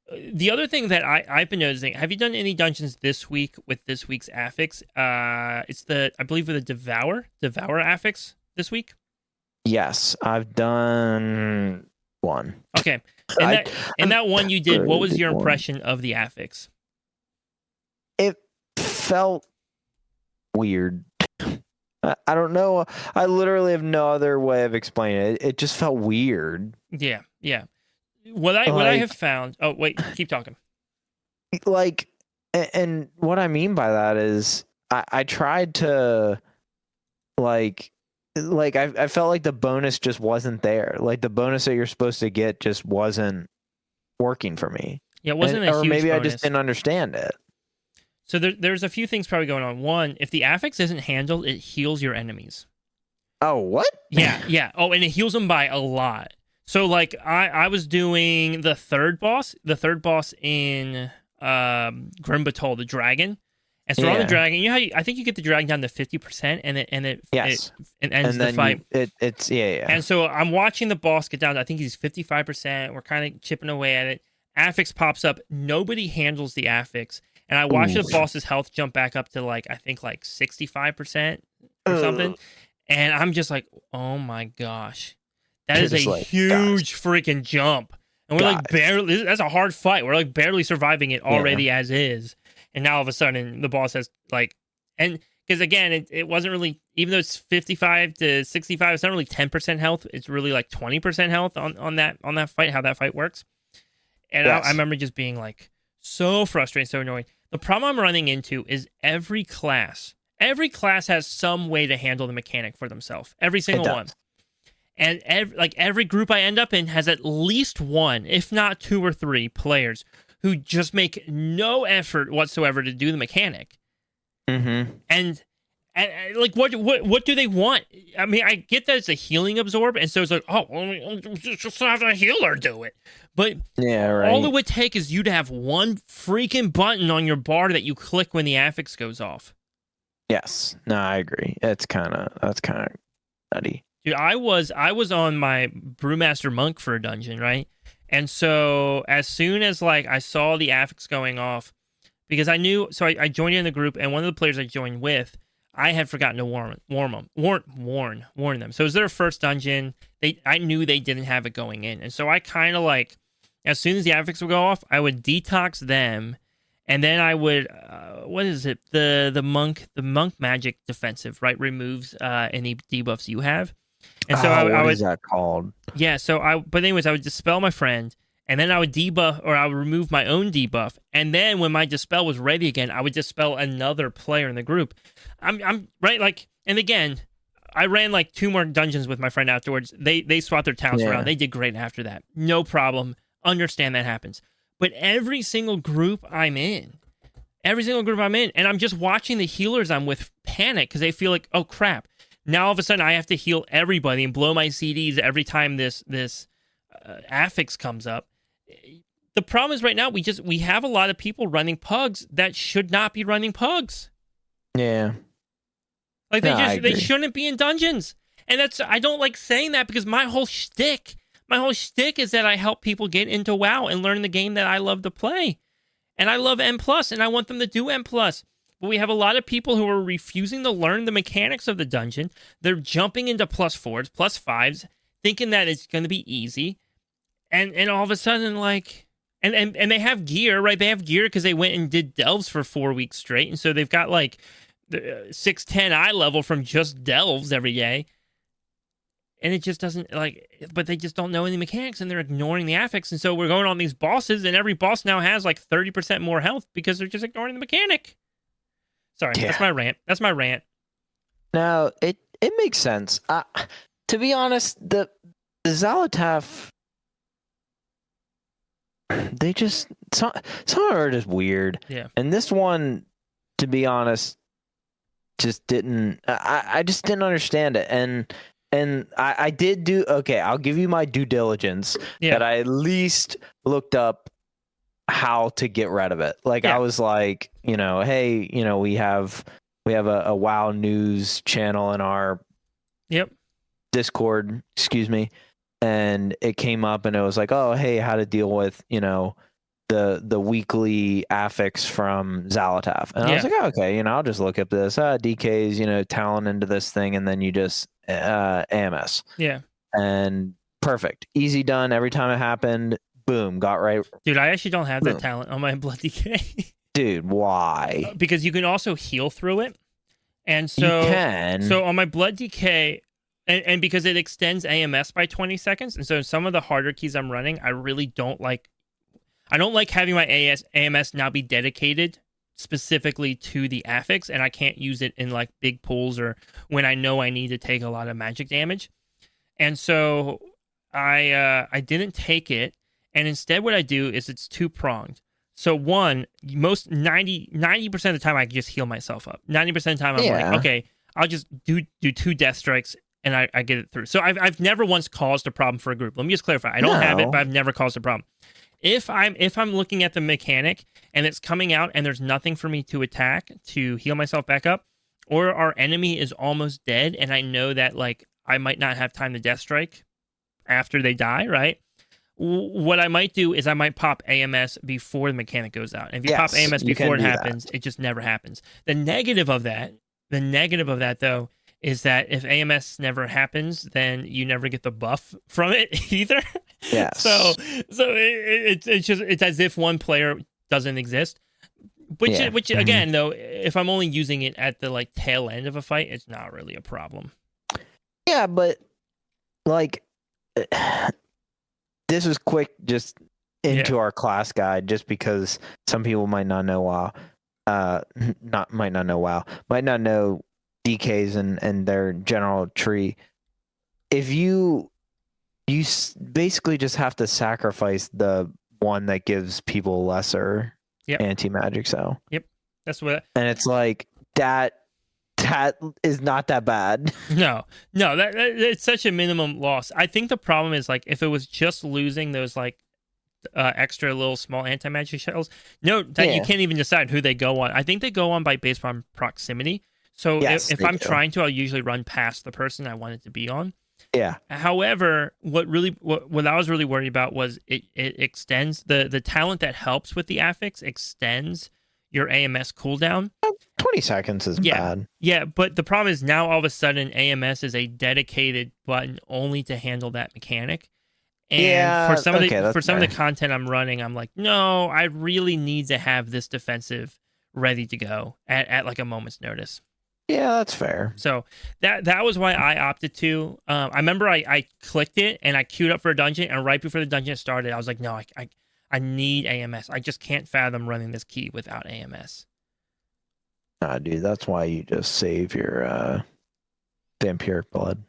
The other thing that I've been noticing, have you done any dungeons this week with this week's affix? It's I believe with the Devour affix this week. Yes, I've done one. Okay, and that one you did, what was your impression of the affix? It felt weird. I don't know. I literally have no other way of explaining it. It just felt weird. Yeah. What I have found. Oh wait, keep talking. Like, and what I mean by that is, I tried to, like I felt like the bonus just wasn't there. Like the bonus that you're supposed to get just wasn't working for me. Yeah, it wasn't a huge maybe bonus. I just didn't understand it. So there's a few things probably going on. One, if the affix isn't handled, it heals your enemies. Oh, what? Yeah. Oh, and it heals them by a lot. So, like, I was doing the third boss in Grim Batol, the dragon. And so on the dragon, you know how I think you get the dragon down to 50%, and it ends the fight. It's. And so I'm watching the boss get down to, I think he's 55%. We're kind of chipping away at it. Affix pops up. Nobody handles the affix. And I watch the boss's health jump back up to, like, I think, like 65% or something. And I'm just like, oh my gosh. That is a huge freaking jump. And we're like barely, that's a hard fight. We're like barely surviving it already as is. And now all of a sudden the boss has like, and because again, it wasn't really, even though it's 55 to 65, it's not really 10% health. It's really like 20% health on that fight, how that fight works. And I remember just being like so frustrated, so annoying. The problem I'm running into is every class has some way to handle the mechanic for themselves. Every single one. And every group I end up in has at least one, if not 2 or 3 players who just make no effort whatsoever to do the mechanic. Mm-hmm. And like, what do they want? I mean, I get that it's a healing absorb, and so it's like, oh, well, just have a healer do it. But all it would take is you to have one freaking button on your bar that you click when the affix goes off. Yes. No, I agree. That's kind of nutty. Dude, I was on my Brewmaster Monk for a dungeon, right? And so as soon as like I saw the affix going off, because I knew, so I joined in the group, and one of the players I joined with, I had forgotten to warn them. So it was their first dungeon. I knew they didn't have it going in, and so I kind of like, as soon as the affix would go off, I would detox them, and then I would, what is it? The monk magic defensive, right? Removes any debuffs you have. And so what is that called? Yeah, but anyways, I would dispel my friend, and then I would debuff, or I would remove my own debuff, and then when my dispel was ready again, I would dispel another player in the group. I'm right, like, and again, I ran like 2 more dungeons with my friend afterwards. They swapped their towns around. They did great after that. No problem. Understand that happens. But every single group I'm in, and I'm just watching the healers I'm with panic because they feel like, oh crap. Now all of a sudden I have to heal everybody and blow my CDs every time this affix comes up. The problem is right now we have a lot of people running pugs that should not be running pugs. Yeah. Like they shouldn't be in dungeons. And I don't like saying that because my whole shtick is that I help people get into WoW and learn the game that I love to play. And I love M+, and I want them to do M+. But we have a lot of people who are refusing to learn the mechanics of the dungeon. They're jumping into +4s, +5s, thinking that it's going to be easy. And all of a sudden, like, and they have gear, right? They have gear because they went and did delves for 4 weeks straight. And so they've got like the 610 eye level from just delves every day. and it just doesn't but they just don't know any mechanics, and they're ignoring the affix, and so we're going on these bosses, and every boss now has like 30% more health because they're just ignoring the mechanic. Sorry, that's my rant. No, it makes sense. To be honest, the Zalatath, they just some are just weird. Yeah. And this one, to be honest, just didn't. I just didn't understand it. And I did do okay. I'll give you my due diligence that I at least looked up how to get rid of it. Like I was like, hey, we have a WoW news channel in our Discord, excuse me, and it came up and it was like, oh, hey, how to deal with the weekly affix from Zalatath. And I was like, oh, okay, I'll just look up this DK's talent into this thing, and then you just AMS. Yeah. And perfect, easy done. Every time it happened, boom, got right. Dude, I actually don't have that talent on my Blood DK. Dude, why? Because you can also heal through it. And so, you can. So on my Blood DK, and because it extends AMS by 20 seconds, and so some of the harder keys I'm running, I really don't like. I don't like having my AMS now be dedicated specifically to the affix, and I can't use it in like big pulls or when I know I need to take a lot of magic damage. And so I didn't take it, and instead what I do is it's two-pronged. So one, most 90% of the time I just heal myself up. 90% of the time I'm like, okay, I'll just do 2 death strikes and I get it through. So I've never once caused a problem for a group. Let me just clarify. I don't have it, but I've never caused a problem. If I'm looking at the mechanic and it's coming out and there's nothing for me to attack to heal myself back up, or our enemy is almost dead and I know that like I might not have time to death strike after they die, right? What I might do is I might pop AMS before the mechanic goes out. And if you pop AMS before it happens, it just never happens. The negative of that though, is that if AMS never happens, then you never get the buff from it either. Yes. So it's as if one player doesn't exist. Which again though, if I'm only using it at the like tail end of a fight, it's not really a problem. Yeah, but like this is quick just into our class guide, just because some people might not know WoW. Might not know DKs and their general tree. If you basically just have to sacrifice the one that gives people lesser anti-magic cell. Yep. That's what. And it's like that is not that bad. No, that it's such a minimum loss. I think the problem is like if it was just losing those like extra little small anti-magic shells. Note that you can't even decide who they go on. I think they go on based on proximity. So if I'm trying to, I'll usually run past the person I want it to be on. Yeah. However, what I was really worried about was it extends the talent that helps with the affix extends your AMS cooldown. 20 seconds is bad. Yeah, but the problem is now all of a sudden AMS is a dedicated button only to handle that mechanic. And for some of the content I'm running, I'm like, no, I really need to have this defensive ready to go at like a moment's notice. Yeah, that's fair. So that was why I opted to. I remember I clicked it and I queued up for a dungeon, and right before the dungeon started, I was like, no, I need AMS. I just can't fathom running this key without AMS. Nah, dude, that's why you just save your vampiric blood.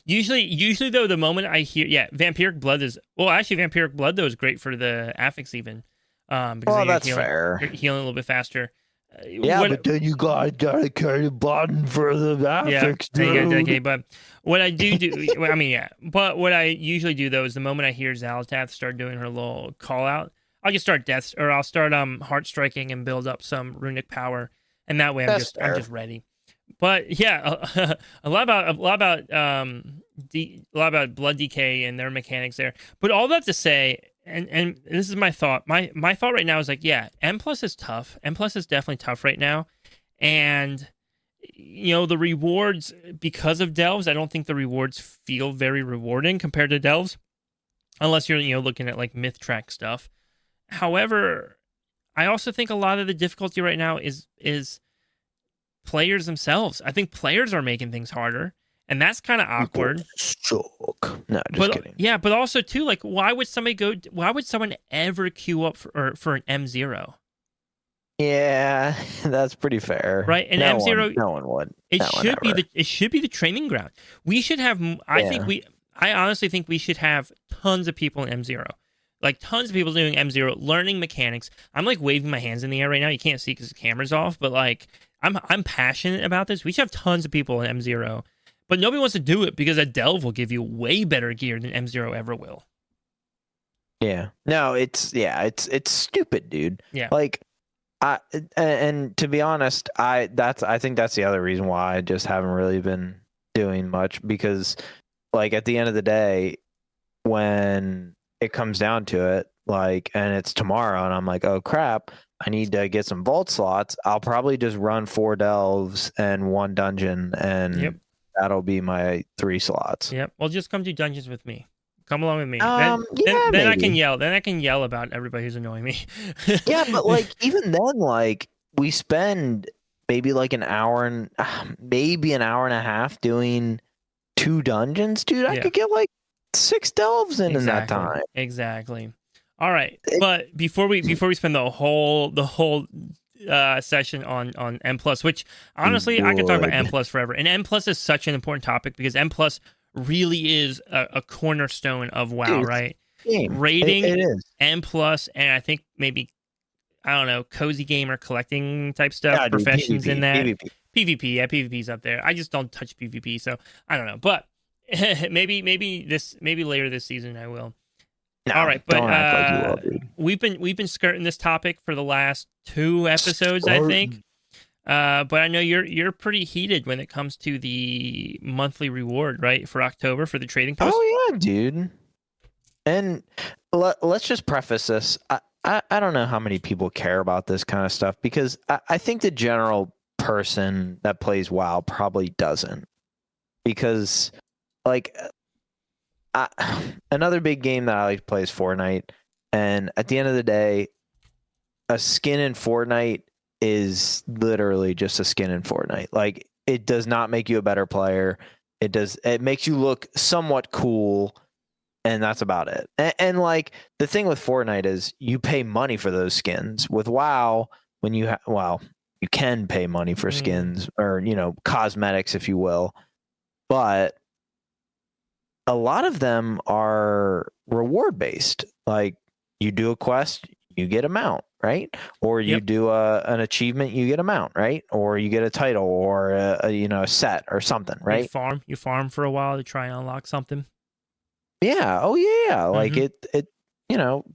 Usually though, the moment I hear vampiric blood is vampiric blood though is great for the affix even. Because that's fair. You're healing a little bit faster. But then you got a dedicated button for the affix, dude. But what I do, but what I usually do though is the moment I hear Zalatath start doing her little call out, I'll just start deaths, or I'll start heart striking and build up some runic power, and that way I'm just ready. But yeah, a lot about Blood DK and their mechanics there. But all that to say, and this is my thought. My thought right now is like, M+ is tough. M+ is definitely tough right now, and the rewards because of delves. I don't think the rewards feel very rewarding compared to delves, unless you're looking at like myth track stuff. However, I also think a lot of the difficulty right now is players themselves. I think players are making things harder, and that's kind of awkward. Suck. No, just kidding. Yeah, but also too, like, why would someone ever queue up for an M0? Yeah, that's pretty fair. Right? And M0, no one would. It should be the training ground. We should have. I honestly think we should have tons of people in M0, like tons of people doing M0, learning mechanics. I'm like waving my hands in the air right now. You can't see because the camera's off, but like I'm passionate about this. We should have tons of people in M0, but nobody wants to do it because a delve will give you way better gear than M0 ever will. Yeah. No, it's stupid, dude. Yeah. Like. And to be honest, I think that's the other reason why I just haven't really been doing much, because like at the end of the day, when it comes down to it, like, and it's tomorrow and I'm like, oh crap, I need to get some vault slots, I'll probably just run 4 delves and 1 dungeon, and that'll be my 3 slots. Yep. Well, just come do dungeons with me. Come along with me. Then I can yell. Then I can yell about everybody who's annoying me. Yeah, but like even then, like we spend maybe like an hour and a half doing 2 dungeons, dude. I could get like 6 delves in that time. Exactly. All right, but before we spend the whole session on M+, which honestly I could talk about M+ forever, and M+ is such an important topic because M+ really is a cornerstone of WoW, dude, right? Rating, it is. M+, and I think maybe, I don't know, cozy gamer collecting type stuff, yeah, professions PvP, in that. PvP, yeah, PvP's up there. I just don't touch PvP, so I don't know. But maybe later this season I will. No, all right, but don't act like you will, dude. we've been skirting this topic for the last 2 episodes, I think. But I know you're pretty heated when it comes to the monthly reward, right, for October for the trading post. Oh yeah, dude. And let's just preface this. I don't know how many people care about this kind of stuff, because I think the general person that plays WoW probably doesn't, because like another big game that I like to play is Fortnite, and at the end of the day, a skin in Fortnite is literally just a skin in Fortnite. Like, it does not make you a better player. It makes you look somewhat cool, and that's about it. And like the thing with Fortnite is you pay money for those skins. With WoW, when you you can pay money for skins, or cosmetics, if you will, but a lot of them are reward based. Like, you do a quest, you get a mount, right? Or you do an achievement, you get a mount, right? Or you get a title, or a set or something, right? You farm for a while to try and unlock something. Yeah. Oh yeah. Like it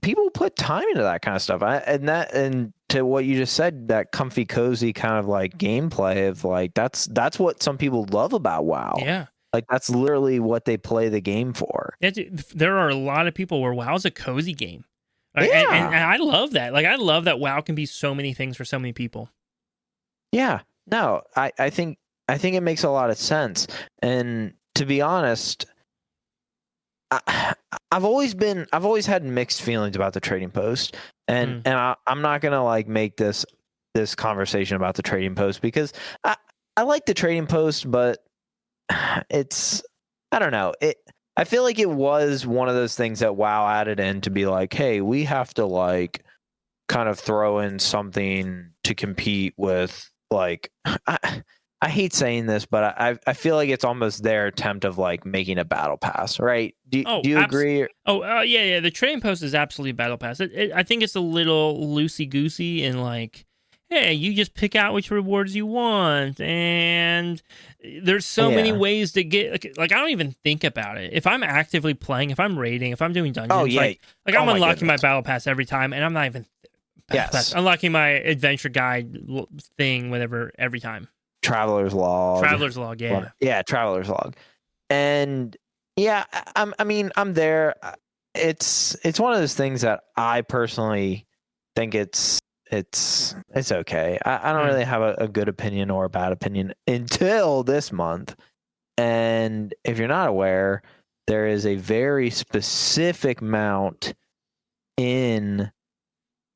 people put time into that kind of stuff. And to what you just said, that comfy, cozy kind of like gameplay of like, that's what some people love about WoW. Yeah. Like, that's literally what they play the game for. There are a lot of people where WoW's a cozy game. Yeah. And I love that. Like, I love that WoW can be so many things for so many people. Yeah. No, I think it makes a lot of sense. And to be honest, I've always had mixed feelings about the trading post, and I'm not gonna like make this conversation about the trading post, because I like the trading post, but it's, I don't know, I feel like it was one of those things that WoW added in to be like, hey, we have to like kind of throw in something to compete with, like, I hate saying this, but I feel like it's almost their attempt of like making a battle pass, right? Do you agree? Yeah. The trading post is absolutely a battle pass. I think it's a little loosey goosey in like, hey, you just pick out which rewards you want, and there's so many ways to get. Like, I don't even think about it. If I'm actively playing, if I'm raiding, if I'm doing dungeons, like I'm unlocking my battle pass every time, and I'm not even unlocking my adventure guide thing, whatever, every time. Traveler's log, yeah. Yeah, Traveler's log. And yeah, I'm there. It's one of those things that I personally think it's okay. I don't really have a good opinion or a bad opinion until this month. And if you're not aware, there is a very specific mount in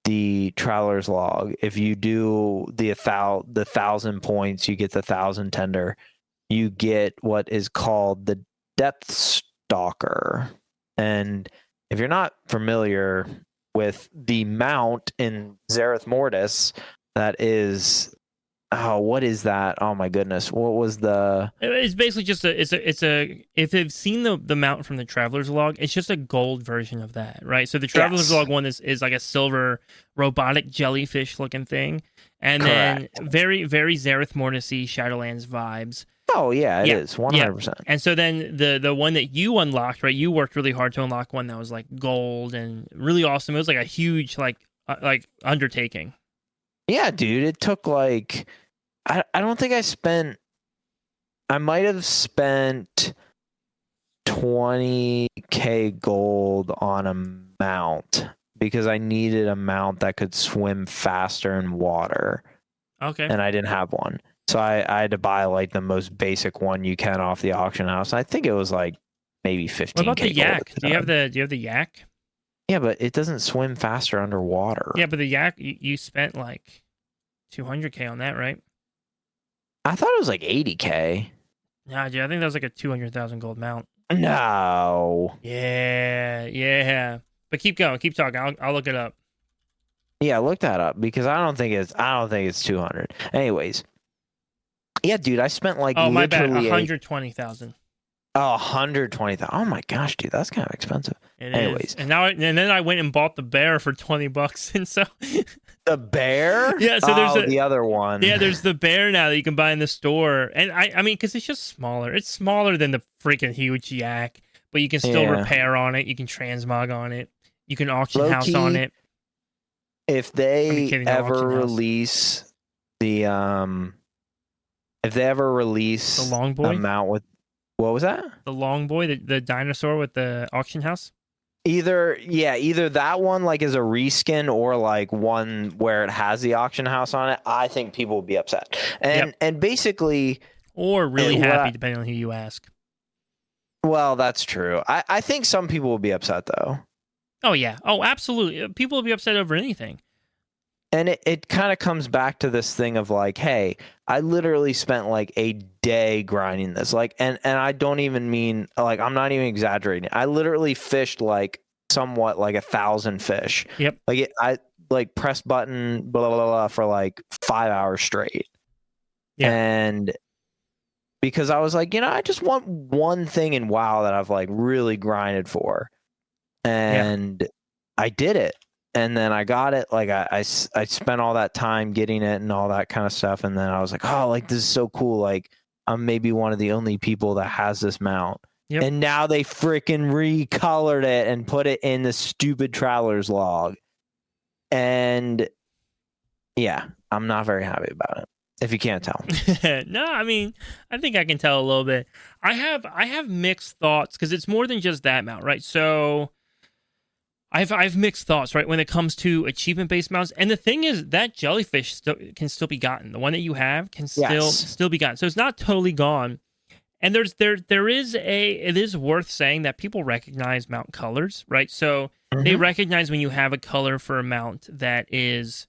the Traveler's log. If you do the 1,000 points, you get the 1,000 tender. you get what is called the Depth Stalker. And if you're not familiar with the mount in Zereth Mortis, that is, what is that? Oh my goodness, what was the? It's basically just a. If they've seen the mount from the Traveler's Log, it's just a gold version of that, right? So the Traveler's Log one is like a silver robotic jellyfish looking thing, and Correct. then very very Zereth Mortis-y Shadowlands vibes. Oh yeah, it is 100%. And so then the one that you unlocked, right? You worked really hard to unlock one that was like gold and really awesome. It was like a huge like undertaking. Yeah, dude, it took like I don't think I might have spent 20k gold on a mount because I needed a mount that could swim faster in water. Okay. And I didn't have one. So I had to buy like the most basic one you can off the auction house. I think it was like maybe 15k. What about the yak? Do you have the yak? Yeah, but it doesn't swim faster underwater. Yeah, but the yak you spent like 200k on that, right? I thought it was like 80k. Nah, dude, I think that was like a 200,000 gold mount. No. Yeah. But keep going, keep talking. I'll look it up. Yeah, look that up because I don't think it's 200. Anyways. Yeah, dude, I spent like my bad, 120,000. 120,000. Oh my gosh, dude, that's kind of expensive. Anyways, and then I went and bought the bear for $20, and so the bear. Yeah, so there's the other one. Yeah, there's the bear now that you can buy in the store, and I mean, because it's just smaller. It's smaller than the freaking huge yak, but you can still repair on it. You can transmog on it. You can auction house on it. If they ever release the if they ever release the long boy mount with, what was that? The long boy, the dinosaur with the auction house? Either that one like is a reskin or like one where it has the auction house on it. I think people will be upset. And basically, or really happy, depending on who you ask. Well, that's true. I think some people will be upset though. Oh yeah. Oh, absolutely. People will be upset over anything. And it kind of comes back to this thing of like, hey, I literally spent like a day grinding this. Like, and I don't even mean, like, I'm not even exaggerating. I literally fished like somewhat like 1,000 fish. Yep. Like I like press button, blah, blah, blah, for like 5 hours straight. Yeah. And because I was like, I just want one thing in WoW that I've like really grinded for. And I did it. And then I got it, like I spent all that time getting it and all that kind of stuff. And then I was like, oh, like this is so cool. Like I'm maybe one of the only people that has this mount. Yep. And now they freaking recolored it and put it in the stupid Traveler's Log. And yeah, I'm not very happy about it, if you can't tell. No, I mean, I think I can tell a little bit. I have mixed thoughts because it's more than just that mount, right? So I've mixed thoughts, right, when it comes to achievement-based mounts. And the thing is, that jellyfish can still be gotten. The one that you have can still be gotten. So it's not totally gone. And it is worth saying that people recognize mount colors, right? So they recognize when you have a color for a mount that is,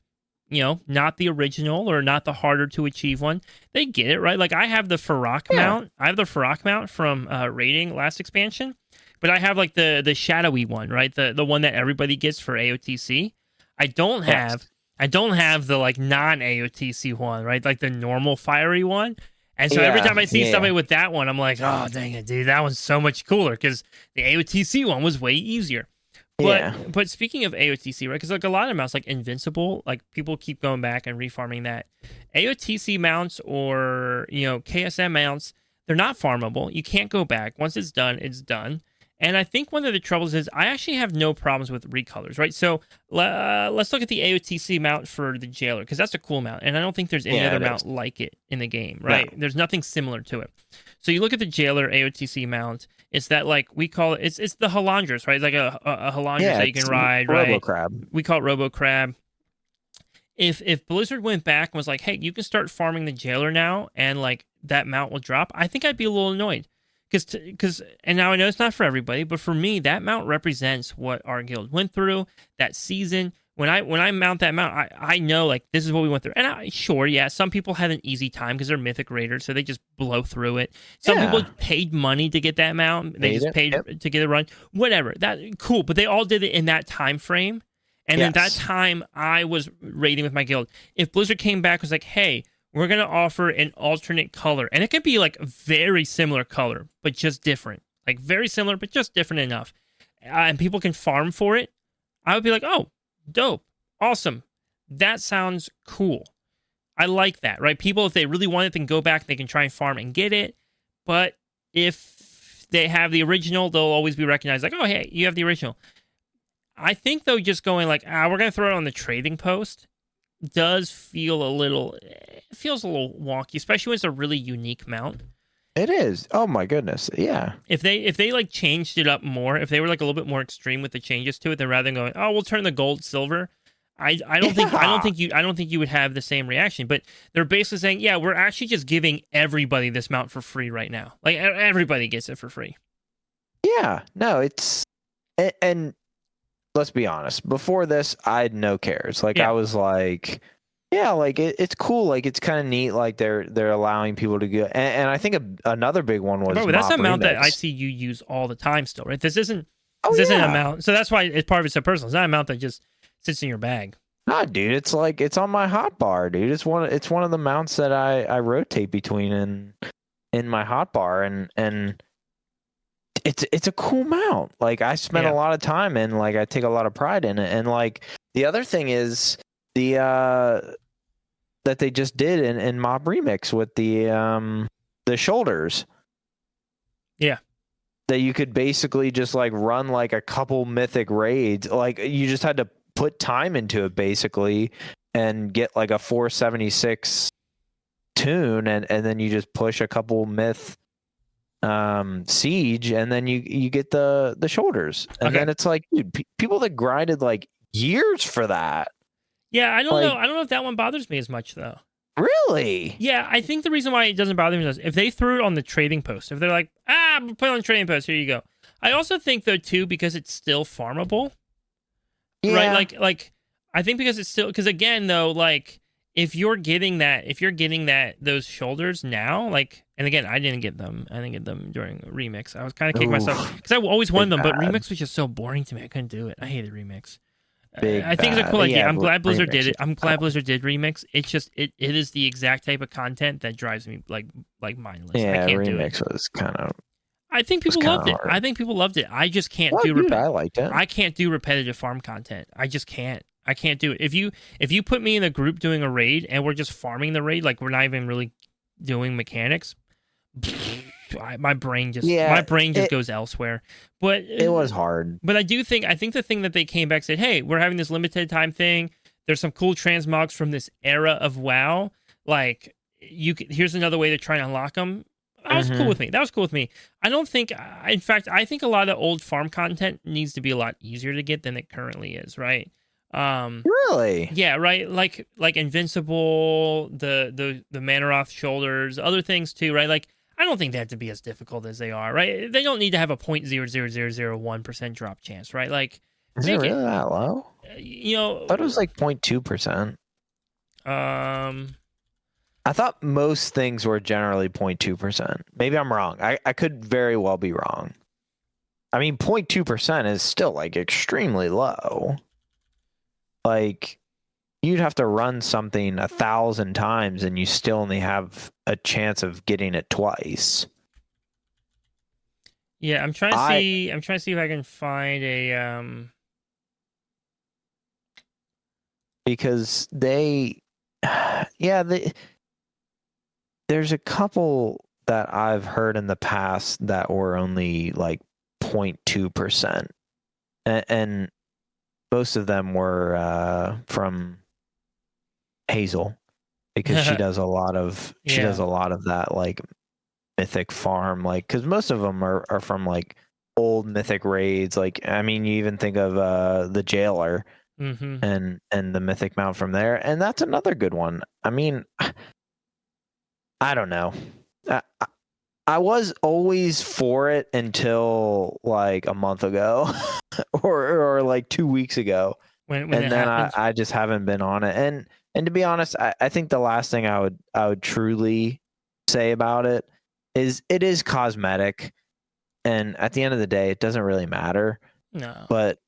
not the original or not the harder to achieve one. They get it, right? Like I have the Farak mount. I have the Farak mount from raiding last expansion. But I have like the shadowy one, right? The one that everybody gets for AOTC. I don't have the like non-AOTC one, right? Like the normal fiery one. And so every time I see somebody with that one, I'm like, oh dang it, dude, that one's so much cooler because the AOTC one was way easier. But speaking of AOTC, right? Because like a lot of mounts, like Invincible, like people keep going back and refarming that. AOTC mounts or KSM mounts, they're not farmable. You can't go back. Once it's done, it's done. And I think one of the troubles is I actually have no problems with recolors, right? So let's look at the AOTC mount for the Jailer, because that's a cool mount. And I don't think there's any other mount like it in the game, right? No. There's nothing similar to it. So you look at the Jailer AOTC mount, it's that like, we call it, it's the Halandras, right? It's like a Halandras that you can ride, right? Robo-Crab. We call it Robo-Crab. If Blizzard went back and was like, hey, you can start farming the Jailer now, and like that mount will drop, I think I'd be a little annoyed. and now I know it's not for everybody, but for me, that mount represents what our guild went through that season. When I mount that mount, I know like this is what we went through. And sure, yeah, some people had an easy time because they're Mythic Raiders, so they just blow through it. Some people paid money to get that mount. They just paid to get it run. Whatever. That cool, but they all did it in that time frame. And at that time, I was raiding with my guild. If Blizzard came back and was like, hey, we're going to offer an alternate color. And it could be like a very similar color, but just different. Like very similar, but just different enough. And people can farm for it. I would be like, oh, dope. Awesome. That sounds cool. I like that, right? People, if they really want it, they can go back. They can try and farm and get it. But if they have the original, they'll always be recognized like, oh, hey, you have the original. I think, though, just going like, we're going to throw it on the trading post does feel a little wonky, especially when it's a really unique mount. It is. Oh my goodness. Yeah. If they like changed it up more, if they were like a little bit more extreme with the changes to it, then rather than going, oh, we'll turn the gold silver, I don't think you would have the same reaction. But they're basically saying, yeah, we're actually just giving everybody this mount for free right now. Like everybody gets it for free. Yeah. No, it's and let's be honest. Before this, I had no cares. Like I was like, yeah, like it's cool. Like it's kind of neat. Like they're allowing people to go. And I think another big one was. Bro, that's a mount that I see you use all the time still, right? This isn't a mount. So that's why it's part of it's so personal. It's not a mount that just sits in your bag. Nah, dude, it's like it's on my hotbar, dude. It's one of the mounts that I rotate between in my hotbar, and it's a cool mount. Like I spent a lot of time and like I take a lot of pride in it. And like the other thing is the that they just did in Mob Remix with the shoulders. Yeah. That you could basically just like run like a couple mythic raids. Like you just had to put time into it basically and get like a 476 tune and then you just push a couple myth siege and then you get the shoulders. And then it's like, dude, people that grinded like years for that. Yeah, I don't know. I don't know if that one bothers me as much though. Really? Yeah, I think the reason why it doesn't bother me is if they threw it on the trading post, if they're like, put it on the trading post, here you go. I also think though too, because it's still farmable. Yeah. Right? Like I think because it's still, because again though, like if you're getting those shoulders now, like, and again, I didn't get them during Remix. I was kind of kicking myself because I always wanted them, but Remix was just so boring to me. I couldn't do it. I hated Remix. I think it's a cool idea. Yeah, I'm glad Blizzard did it. I'm glad Blizzard did Remix. It's just it is the exact type of content that drives me like mindless. Yeah, I can't Remix do it. Was kind of. I think people loved it. I think people loved it. I just can't do. I liked it. I can't do repetitive farm content. I just can't. I can't do it. If you put me in a group doing a raid and we're just farming the raid, like we're not even really doing mechanics, my brain just goes elsewhere. But it was hard. But I think the thing that they came back and said, hey, we're having this limited time thing. There's some cool transmogs from this era of WoW. Like here's another way to try and unlock them. That was cool with me. That was cool with me. I don't think, in fact, I think a lot of old farm content needs to be a lot easier to get than it currently is, right? Really? Yeah, right. Like Invincible, the Manaroth shoulders, other things too, right? Like I don't think they have to be as difficult as they are, right? They don't need to have a 0.00001% drop chance, right? Like is it really that low? You know, I thought it was like 0.2%. I thought most things were generally 0.2%. Maybe I'm wrong. I could very well be wrong. I mean, 0.2% is still like extremely low. Like you'd have to run something 1,000 times and you still only have a chance of getting it twice. Yeah, I'm trying to see if I can find a because there's a couple that I've heard in the past that were only like 0.2%. And most of them were from Hazel because she does a lot of that like mythic farm, like because most of them are from like old mythic raids. Like I mean, you even think of the Jailer and the mythic mount from there, and that's another good one. I mean, I don't know. I was always for it until like a month ago or like 2 weeks ago. when And it then happens. I just haven't been on it. And to be honest, I think the last thing I would truly say about it is cosmetic. And at the end of the day, it doesn't really matter. No. But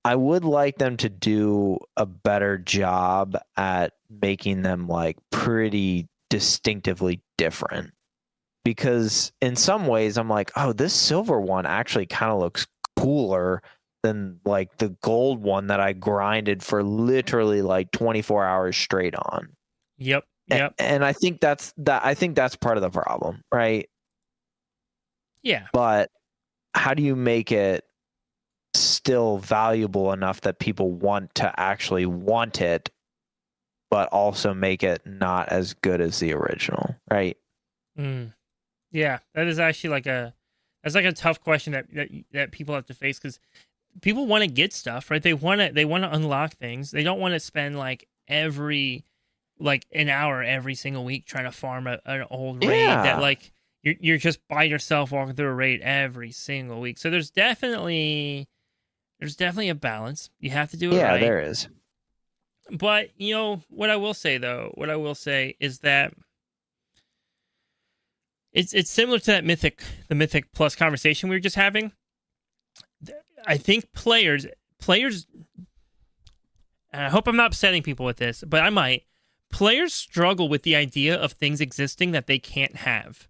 I would like them to do a better job at making them like pretty distinctively different. Because in some ways I'm like, oh, this silver one actually kind of looks cooler than like the gold one that I grinded for literally like 24 hours straight on. Yep. And I think that's part of the problem, right? Yeah. But how do you make it still valuable enough that people want to actually want it, but also make it not as good as the original, right? Yeah, that is actually that's like a tough question that people have to face, because people want to get stuff, right? They want to unlock things. They don't want to spend like an hour every single week trying to farm an old raid that like you're just by yourself walking through a raid every single week. So there's definitely a balance. You have to do it right. Yeah, there is. But what I will say is that it's similar to that the Mythic Plus conversation we were just having. I think players, and I hope I'm not upsetting people with this, but I might. Players struggle with the idea of things existing that they can't have.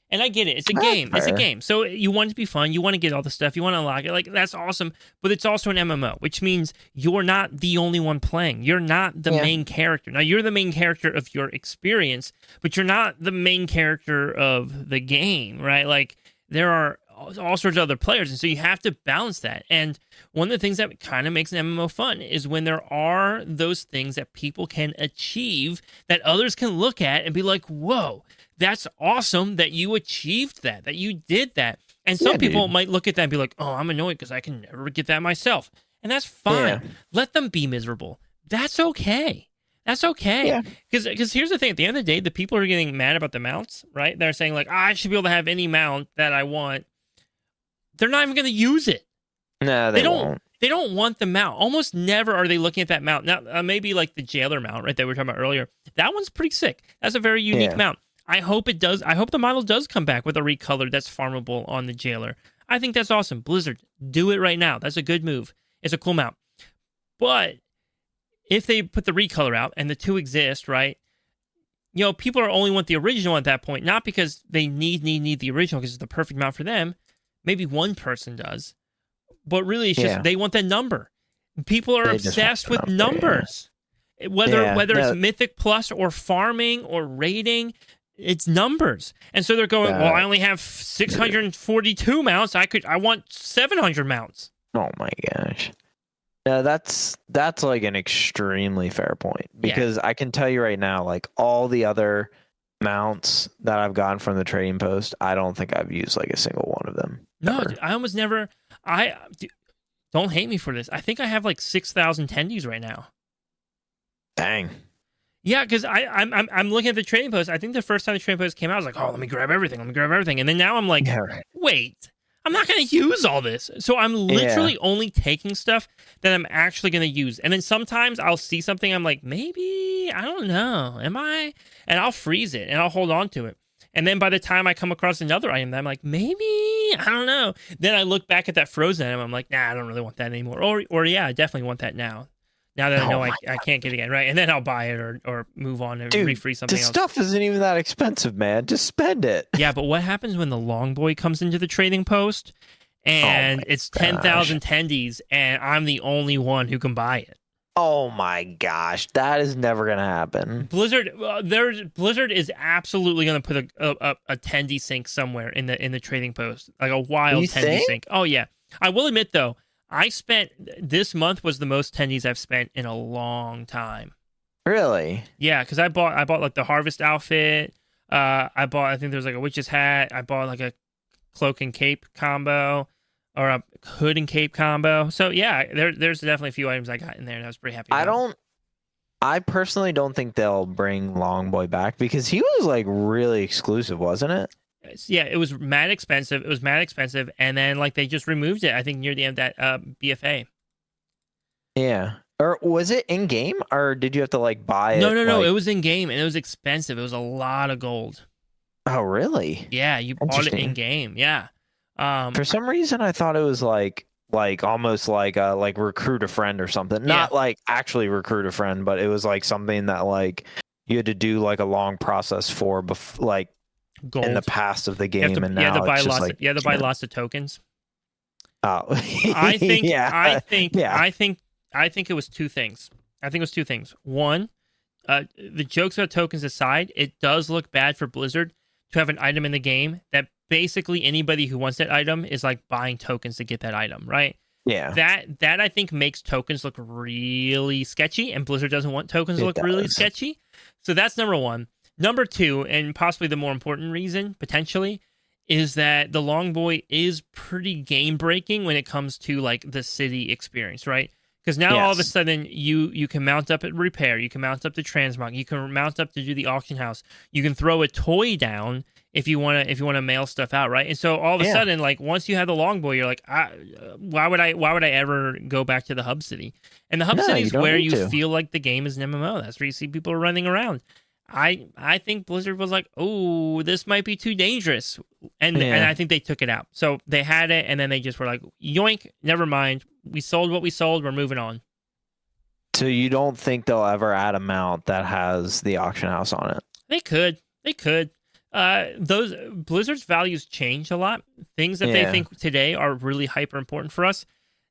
And I get it. It's a game. Fair. It's a game. So you want it to be fun. You want to get all the stuff. You want to unlock it. Like, that's awesome. But it's also an MMO, which means you're not the only one playing. You're not the main character. Now, you're the main character of your experience, but you're not the main character of the game, right? Like, there are all sorts of other players, and so you have to balance that. And one of the things that kind of makes an MMO fun is when there are those things that people can achieve that others can look at and be like, whoa, that's awesome that you achieved that you did that. And some people might look at that and be like, oh, I'm annoyed because I can never get that myself. And that's fine. Yeah. Let them be miserable. That's okay. That's okay. Because here's the thing. At the end of the day, the people who are getting mad about the mounts, right? They're saying like, I should be able to have any mount that I want. They're not even going to use it. No, they won't. They don't want the mount. Almost never are they looking at that mount. Now, maybe like the Jailer mount, right, that we were talking about earlier. That one's pretty sick. That's a very unique mount. I hope it does. I hope the model does come back with a recolor that's farmable on the Jailer. I think that's awesome. Blizzard, do it right now. That's a good move. It's a cool mount. But if they put the recolor out and the two exist, right, people are only want the original at that point, not because they need the original because it's the perfect mount for them. Maybe one person does. But really, it's just they want the number. People are obsessed with numbers. Yeah. Whether it's Mythic Plus or farming or raiding, it's numbers. And so they're going, well, I only have 642 mounts. I want 700 mounts. Oh my gosh. No, that's like an extremely fair point, because I can tell you right now, like all the other mounts that I've gotten from the trading post, I don't think I've used like a single one of them. No, dude, I almost never. Don't hate me for this. I think I have like 6,000 tendies right now. Dang. Yeah, because I'm looking at the trading post. I think the first time the trading post came out, I was like, oh, let me grab everything. And then now I'm like, wait, I'm not going to use all this. So I'm literally only taking stuff that I'm actually going to use. And then sometimes I'll see something, I'm like, maybe, I don't know, am I? And I'll freeze it and I'll hold on to it. And then by the time I come across another item that I'm like, maybe, I don't know. Then I look back at that frozen item, I'm like, nah, I don't really want that anymore. Or yeah, I definitely want that now. Now that I know I can't get it again, right? And then I'll buy it or move on and refreeze something else. The stuff isn't even that expensive, man. Just spend it. Yeah, but what happens when the long boy comes into the trading post and it's 10,000 tendies and I'm the only one who can buy it? Oh my gosh, that is never gonna happen. Blizzard is absolutely gonna put a tendy sink somewhere in the trading post, like a wild tendy sink. Oh yeah, I will admit though, this month was the most tendies I've spent in a long time. Really? Yeah, because I bought like the harvest outfit. I think there's like a witch's hat. I bought like a cloak and cape combo. Or a hood and cape combo. So yeah, there's definitely a few items I got in there and I was pretty happy about. I personally don't think they'll bring Longboy back because he was like really exclusive, wasn't it? Yeah, it was mad expensive. It was mad expensive, and then like they just removed it. I think near the end of that BFA. Yeah. Or was it in game, or did you have to like buy it? No. Like... It was in game, and it was expensive. It was a lot of gold. Oh, really? Yeah, you bought it in game. Yeah. For some reason, I thought it was like almost like recruit a friend or something. Not like actually recruit a friend, but it was like something that like you had to do like a long process for like gold in the past of the game, and now you had to buy lots of tokens. Oh, I think it was two things. I think it was two things. One, the jokes about tokens aside, it does look bad for Blizzard to have an item in the game that basically anybody who wants that item is like buying tokens to get that item, right? Yeah. That I think makes tokens look really sketchy, and Blizzard doesn't want tokens to look really sketchy. So that's number one. Number two, and possibly the more important reason, potentially, is that the Longboy is pretty game breaking when it comes to like the city experience, right? Because now all of a sudden you can mount up at repair, you can mount up to transmog, you can mount up to do the auction house, you can throw a toy down if you want to mail stuff out, right? And so all of a sudden, like once you have the Longboy, you're like, why would I ever go back to the hub city? And the hub city is where you feel like the game is an MMO. That's where you see people running around. I think Blizzard was like, oh, this might be too dangerous, and I think they took it out. So they had it, and then they just were like, yoink, never mind. We sold what we sold. We're moving on. So you don't think they'll ever add a mount that has the auction house on it? They could. Those Blizzard's values change a lot. Things that they think today are really hyper important for us.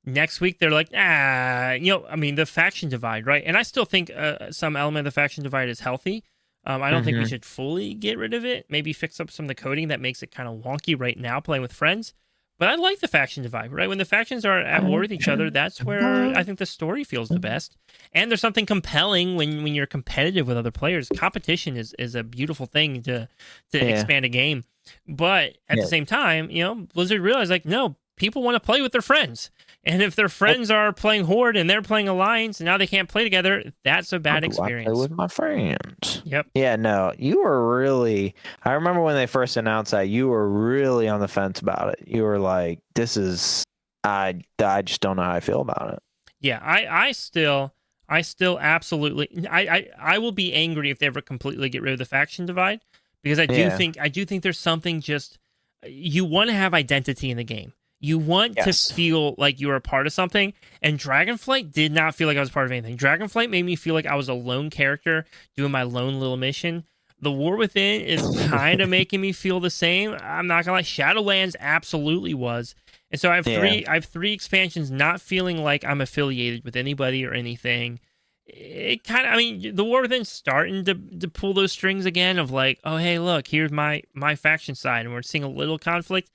Next week, they're like, the faction divide, right? And I still think some element of the faction divide is healthy. I don't think we should fully get rid of it. Maybe fix up some of the coding that makes it kind of wonky right now playing with friends. But I like the faction divide, right? When the factions are at war with each other, that's where I think the story feels the best. And there's something compelling when you're competitive with other players. Competition is a beautiful thing to expand a game. But at the same time, Blizzard realized, like, no, people want to play with their friends. And if their friends are playing Horde and they're playing Alliance and now they can't play together, that's a bad experience. I play with my friends. Yep. Yeah, no, you were really... I remember when they first announced that, you were really on the fence about it. You were like, this is... I just don't know how I feel about it. Yeah, I still absolutely... I will be angry if they ever completely get rid of the faction divide, because I do think there's something just... You want to have identity in the game. You want to feel like you were a part of something, and Dragonflight did not feel like I was part of anything. Dragonflight made me feel like I was a lone character doing my lone little mission. The War Within is kind of making me feel the same. I'm not gonna lie, Shadowlands absolutely was. And so I have three expansions not feeling like I'm affiliated with anybody or anything. It kind of, the War Within's starting to pull those strings again of like, oh, hey, look, here's my faction side, and we're seeing a little conflict.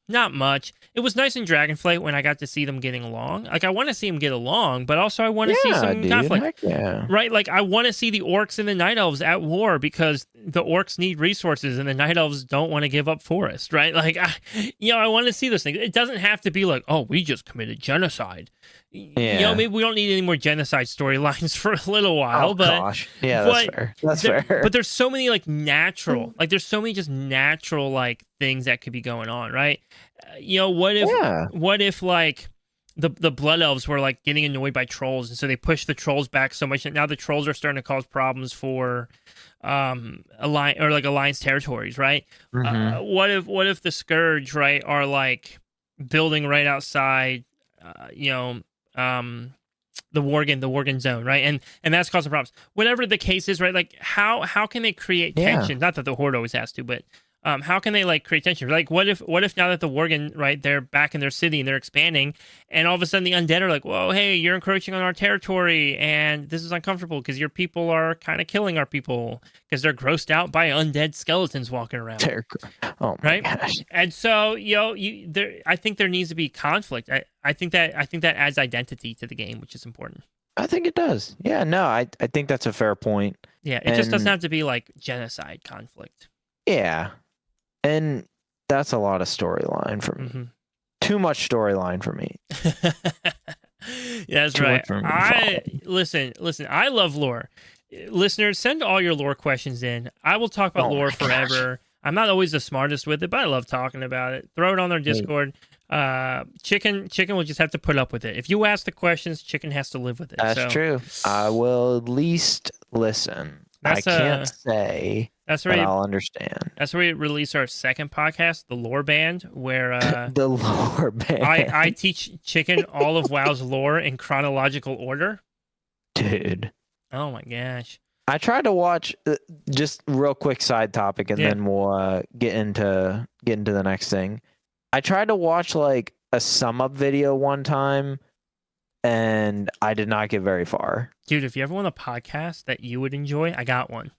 Not much. It was nice in Dragonflight when I got to see them getting along. Like, I want to see them get along, but also I want to see some conflict. Right? Like, I want to see the orcs and the night elves at war because the orcs need resources and the night elves don't want to give up forest, right? Like, I want to see those things. It doesn't have to be like, oh, we just committed genocide. Yeah. Maybe we don't need any more genocide storylines for a little while. Gosh. Yeah, that's fair. That's fair. But there's so many natural, there's so many just natural things that could be going on, right? What if the blood elves were getting annoyed by trolls, and so they pushed the trolls back so much that now the trolls are starting to cause problems for alliance territories, right? What if the Scourge, right, are building right outside the Worgen zone, right? And that's causing problems. Whatever the case is, right? How can they create tension? Not that the Horde always has to, but how can they create tension? What if now that the Worgen, right, they're back in their city and they're expanding, and all of a sudden the undead are like, whoa, hey, you're encroaching on our territory, and this is uncomfortable because your people are kind of killing our people because they're grossed out by undead skeletons walking around. Oh my gosh. And so I think there needs to be conflict. I think that adds identity to the game, which is important. I think it does. Yeah, no, I think that's a fair point. Yeah, it just doesn't have to be genocide conflict. Yeah. And that's a lot of storyline for me. Too much storyline for me. Yeah, that's right. Listen, I love lore. Listeners, send all your lore questions in. I will talk about lore forever. I'm not always the smartest with it, but I love talking about it. Throw it on our Discord. Chicken will just have to put up with it. If you ask the questions, Chicken has to live with it. That's true. I will at least listen. I can't say, but I'll understand. That's where we release our second podcast, the Lore Band, where the Lore Band. I teach Chicken all of WoW's lore in chronological order. Dude. Oh my gosh. I tried to watch just real quick side topic, and then we'll get into the next thing. I tried to watch like a sum up video one time, and I did not get very far. Dude, if you ever want a podcast that you would enjoy, I got one.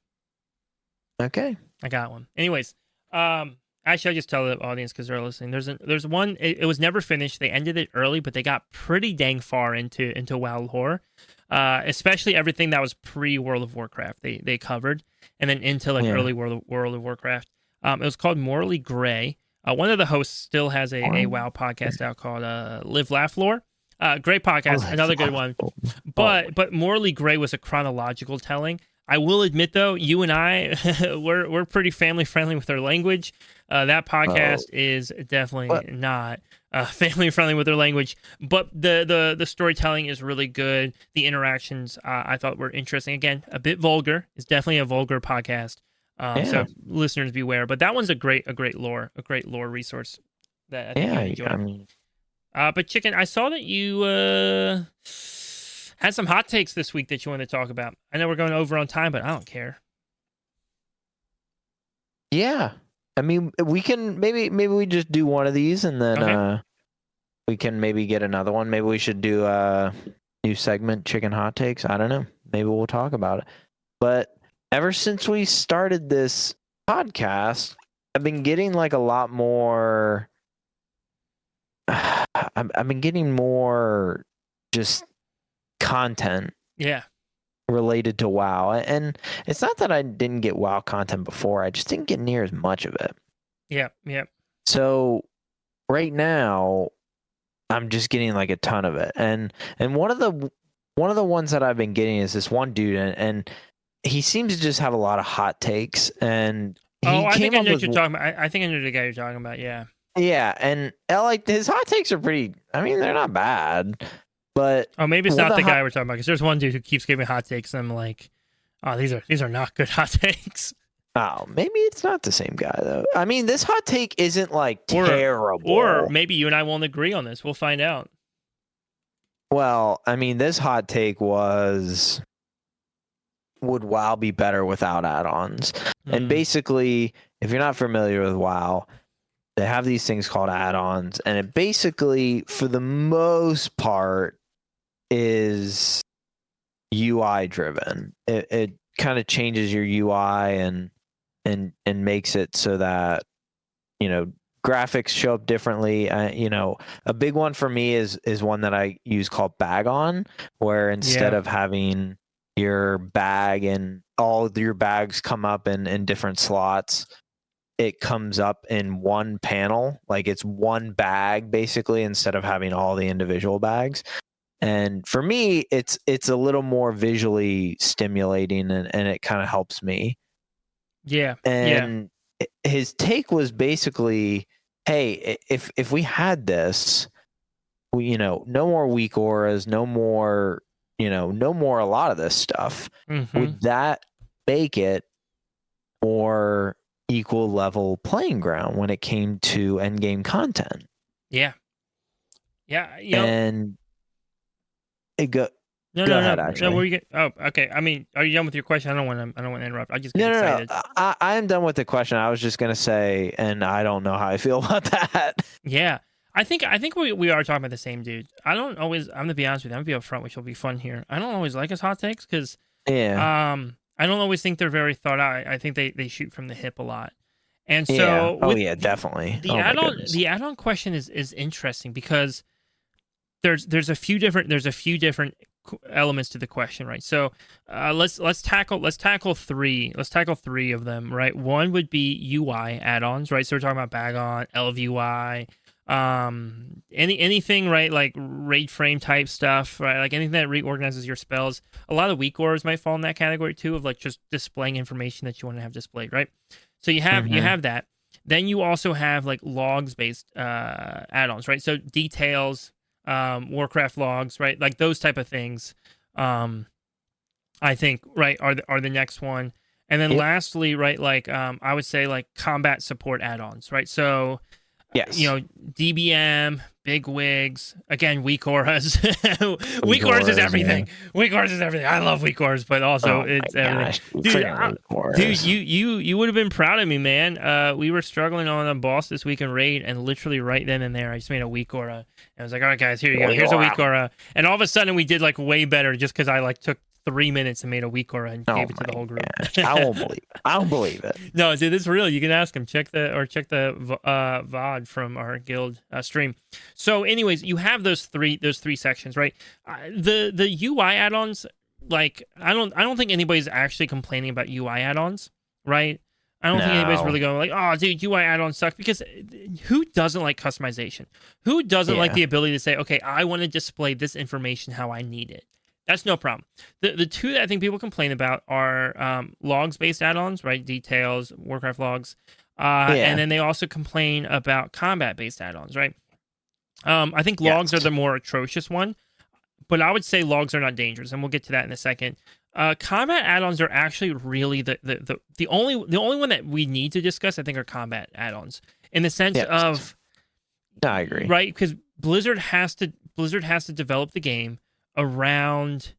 Okay. I got one. Anyways, actually, I'll just tell the audience because they're listening. There's one. It was never finished. They ended it early, but they got pretty dang far into WoW lore, especially everything that was pre World of Warcraft. They covered, and then into like early World of Warcraft. It was called Morally Gray. One of the hosts still has a WoW podcast out called Live Laugh Lore. Great podcast, another good one. But Morally Gray was a chronological telling. I will admit, though, you and I, we're pretty family friendly with our language. That podcast is definitely not family friendly with their language. But the storytelling is really good. The interactions I thought were interesting. Again, a bit vulgar. It's definitely a vulgar podcast. So listeners beware. But that one's a great lore resource that I think you enjoy. I mean, but Chicken, I saw that you had some hot takes this week that you wanted to talk about. I know we're going over on time, but I don't care. Yeah, I mean, we can maybe we just do one of these, and then we can maybe get another one. Maybe we should do a new segment, Chicken Hot Takes. I don't know. Maybe we'll talk about it. But ever since we started this podcast, I've been getting like a lot more. I've been getting more just content related to WoW, and it's not that I didn't get WoW content before, I just didn't get near as much of it. So right now I'm just getting like a ton of it, and one of the ones that I've been getting is this one dude, and he seems to just have a lot of hot takes, and I think I know what you're talking about. I think I know the guy you're talking about. Yeah, and like his hot takes are pretty. I mean, they're not bad, but maybe it's not the guy we're talking about, because there's one dude who keeps giving hot takes, and I'm like, oh, these are not good hot takes. Oh, maybe it's not the same guy though. I mean, this hot take isn't like terrible. Or maybe you and I won't agree on this. We'll find out. Well, I mean, this hot take was, would WoW be better without add-ons? And basically, if you're not familiar with WoW, they have these things called add-ons, and it basically, for the most part, is UI driven. It kind of changes your UI and makes it so that, you know, graphics show up differently. You know, a big one for me is one that I use called Bag On, where instead of having your bag and all your bags come up in different slots, it comes up in one panel, like it's one bag basically, instead of having all the individual bags. And for me, it's a little more visually stimulating, and it kind of helps me. And his take was basically, hey, if we had this, you know, no more weak auras, no more a lot of this stuff, would that make it more equal level playing ground when it came to endgame content? And it go no ahead, actually. No, where you get? Oh, okay. I mean, are you done with your question? I don't want to interrupt. I just get excited. I am done with the question. I was just gonna say, and I don't know how I feel about that. I think we are talking about the same dude. I'm gonna be honest with you. I'm gonna be upfront, which will be fun here. I don't always like his hot takes because I don't always think they're very thought out. I think they shoot from the hip a lot. And so definitely. The add-on question is interesting because there's a few different elements to the question, right? So let's tackle three of them, right? One would be UI add-ons, right? So we're talking about Bag On, LVUI, anything, right? Like raid frame type stuff, right? Like anything that reorganizes your spells. A lot of weak auras might fall in that category too, of like just displaying information that you want to have displayed, right? So you have that. Then you also have like logs based add-ons, right? So details, Warcraft logs, right? Like those type of things. I think, right, are the next one. And then lastly, right, like I would say like combat support add-ons, right? So DBM, big wigs, again, weak auras. Weak auras is everything. Yeah. Weak auras is everything. I love weak auras, but also it's everything. Dude, you would have been proud of me, man. We were struggling on a boss this week in raid, and literally right then and there, I just made a weak aura. And I was like, all right, guys, here you go. Here's a weak aura. And all of a sudden, we did like way better just because I like took 3 minutes and made a weak aura and gave it to the whole group. I don't believe it. No, dude, it's real. You can ask him. Check the VOD from our guild stream. So, anyways, you have those three sections, right? The UI add-ons, like I don't think anybody's actually complaining about UI add-ons, right? I don't think anybody's really going like, oh, dude, UI add-ons suck, because who doesn't like customization? Who doesn't like the ability to say, okay, I want to display this information how I need it? That's no problem. The two that I think people complain about are logs-based add-ons, right? Details, Warcraft logs. And then they also complain about combat-based add-ons, right? I think logs are the more atrocious one, but I would say logs are not dangerous, and we'll get to that in a second. Combat add-ons are actually really the only one that we need to discuss, I think, are combat add-ons, in the sense of... I agree. Right? Because Blizzard has to develop the game around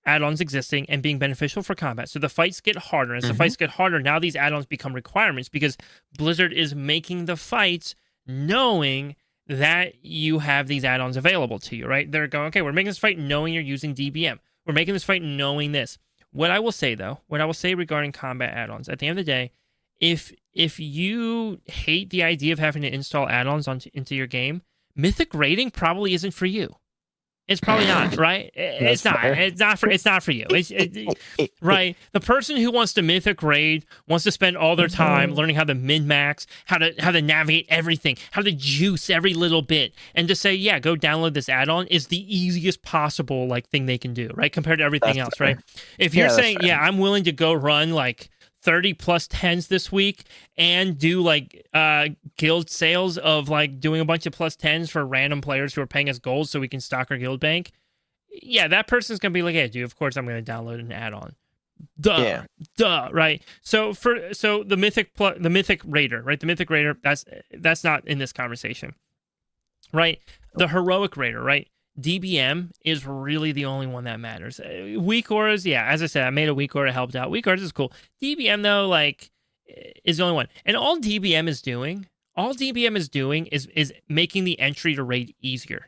add-ons existing and being beneficial for combat. So the fights get harder. As the fights get harder, now these add-ons become requirements, because Blizzard is making the fights knowing that you have these add-ons available to you, right? They're going, okay, we're making this fight knowing you're using DBM. We're making this fight knowing this. What I will say regarding combat add-ons, at the end of the day, if you hate the idea of having to install add-ons into your game, Mythic raiding probably isn't for you. It's probably not, right? It's not. Fair. It's not for you. Right? The person who wants to Mythic raid wants to spend all their time learning how to min-max, how to navigate everything, how to juice every little bit, and to say, yeah, go download this add-on is the easiest possible like thing they can do, right? Compared to everything else, right? If you're saying, yeah, I'm willing to go run like 30 plus 10s this week and do like guild sales of like doing a bunch of plus 10s for random players who are paying us gold so we can stock our guild bank. Yeah, that person's going to be like, hey, dude, of course I'm going to download an add-on. Duh, right? So the Mythic Raider, right? The Mythic Raider, that's not in this conversation, right? The Heroic Raider, right? DBM is really the only one that matters. Weak auras, yeah, as I said, I made a weak aura, helped out. Weak auras is cool. DBM, though, like, is the only one. And all DBM is doing is making the entry to raid easier.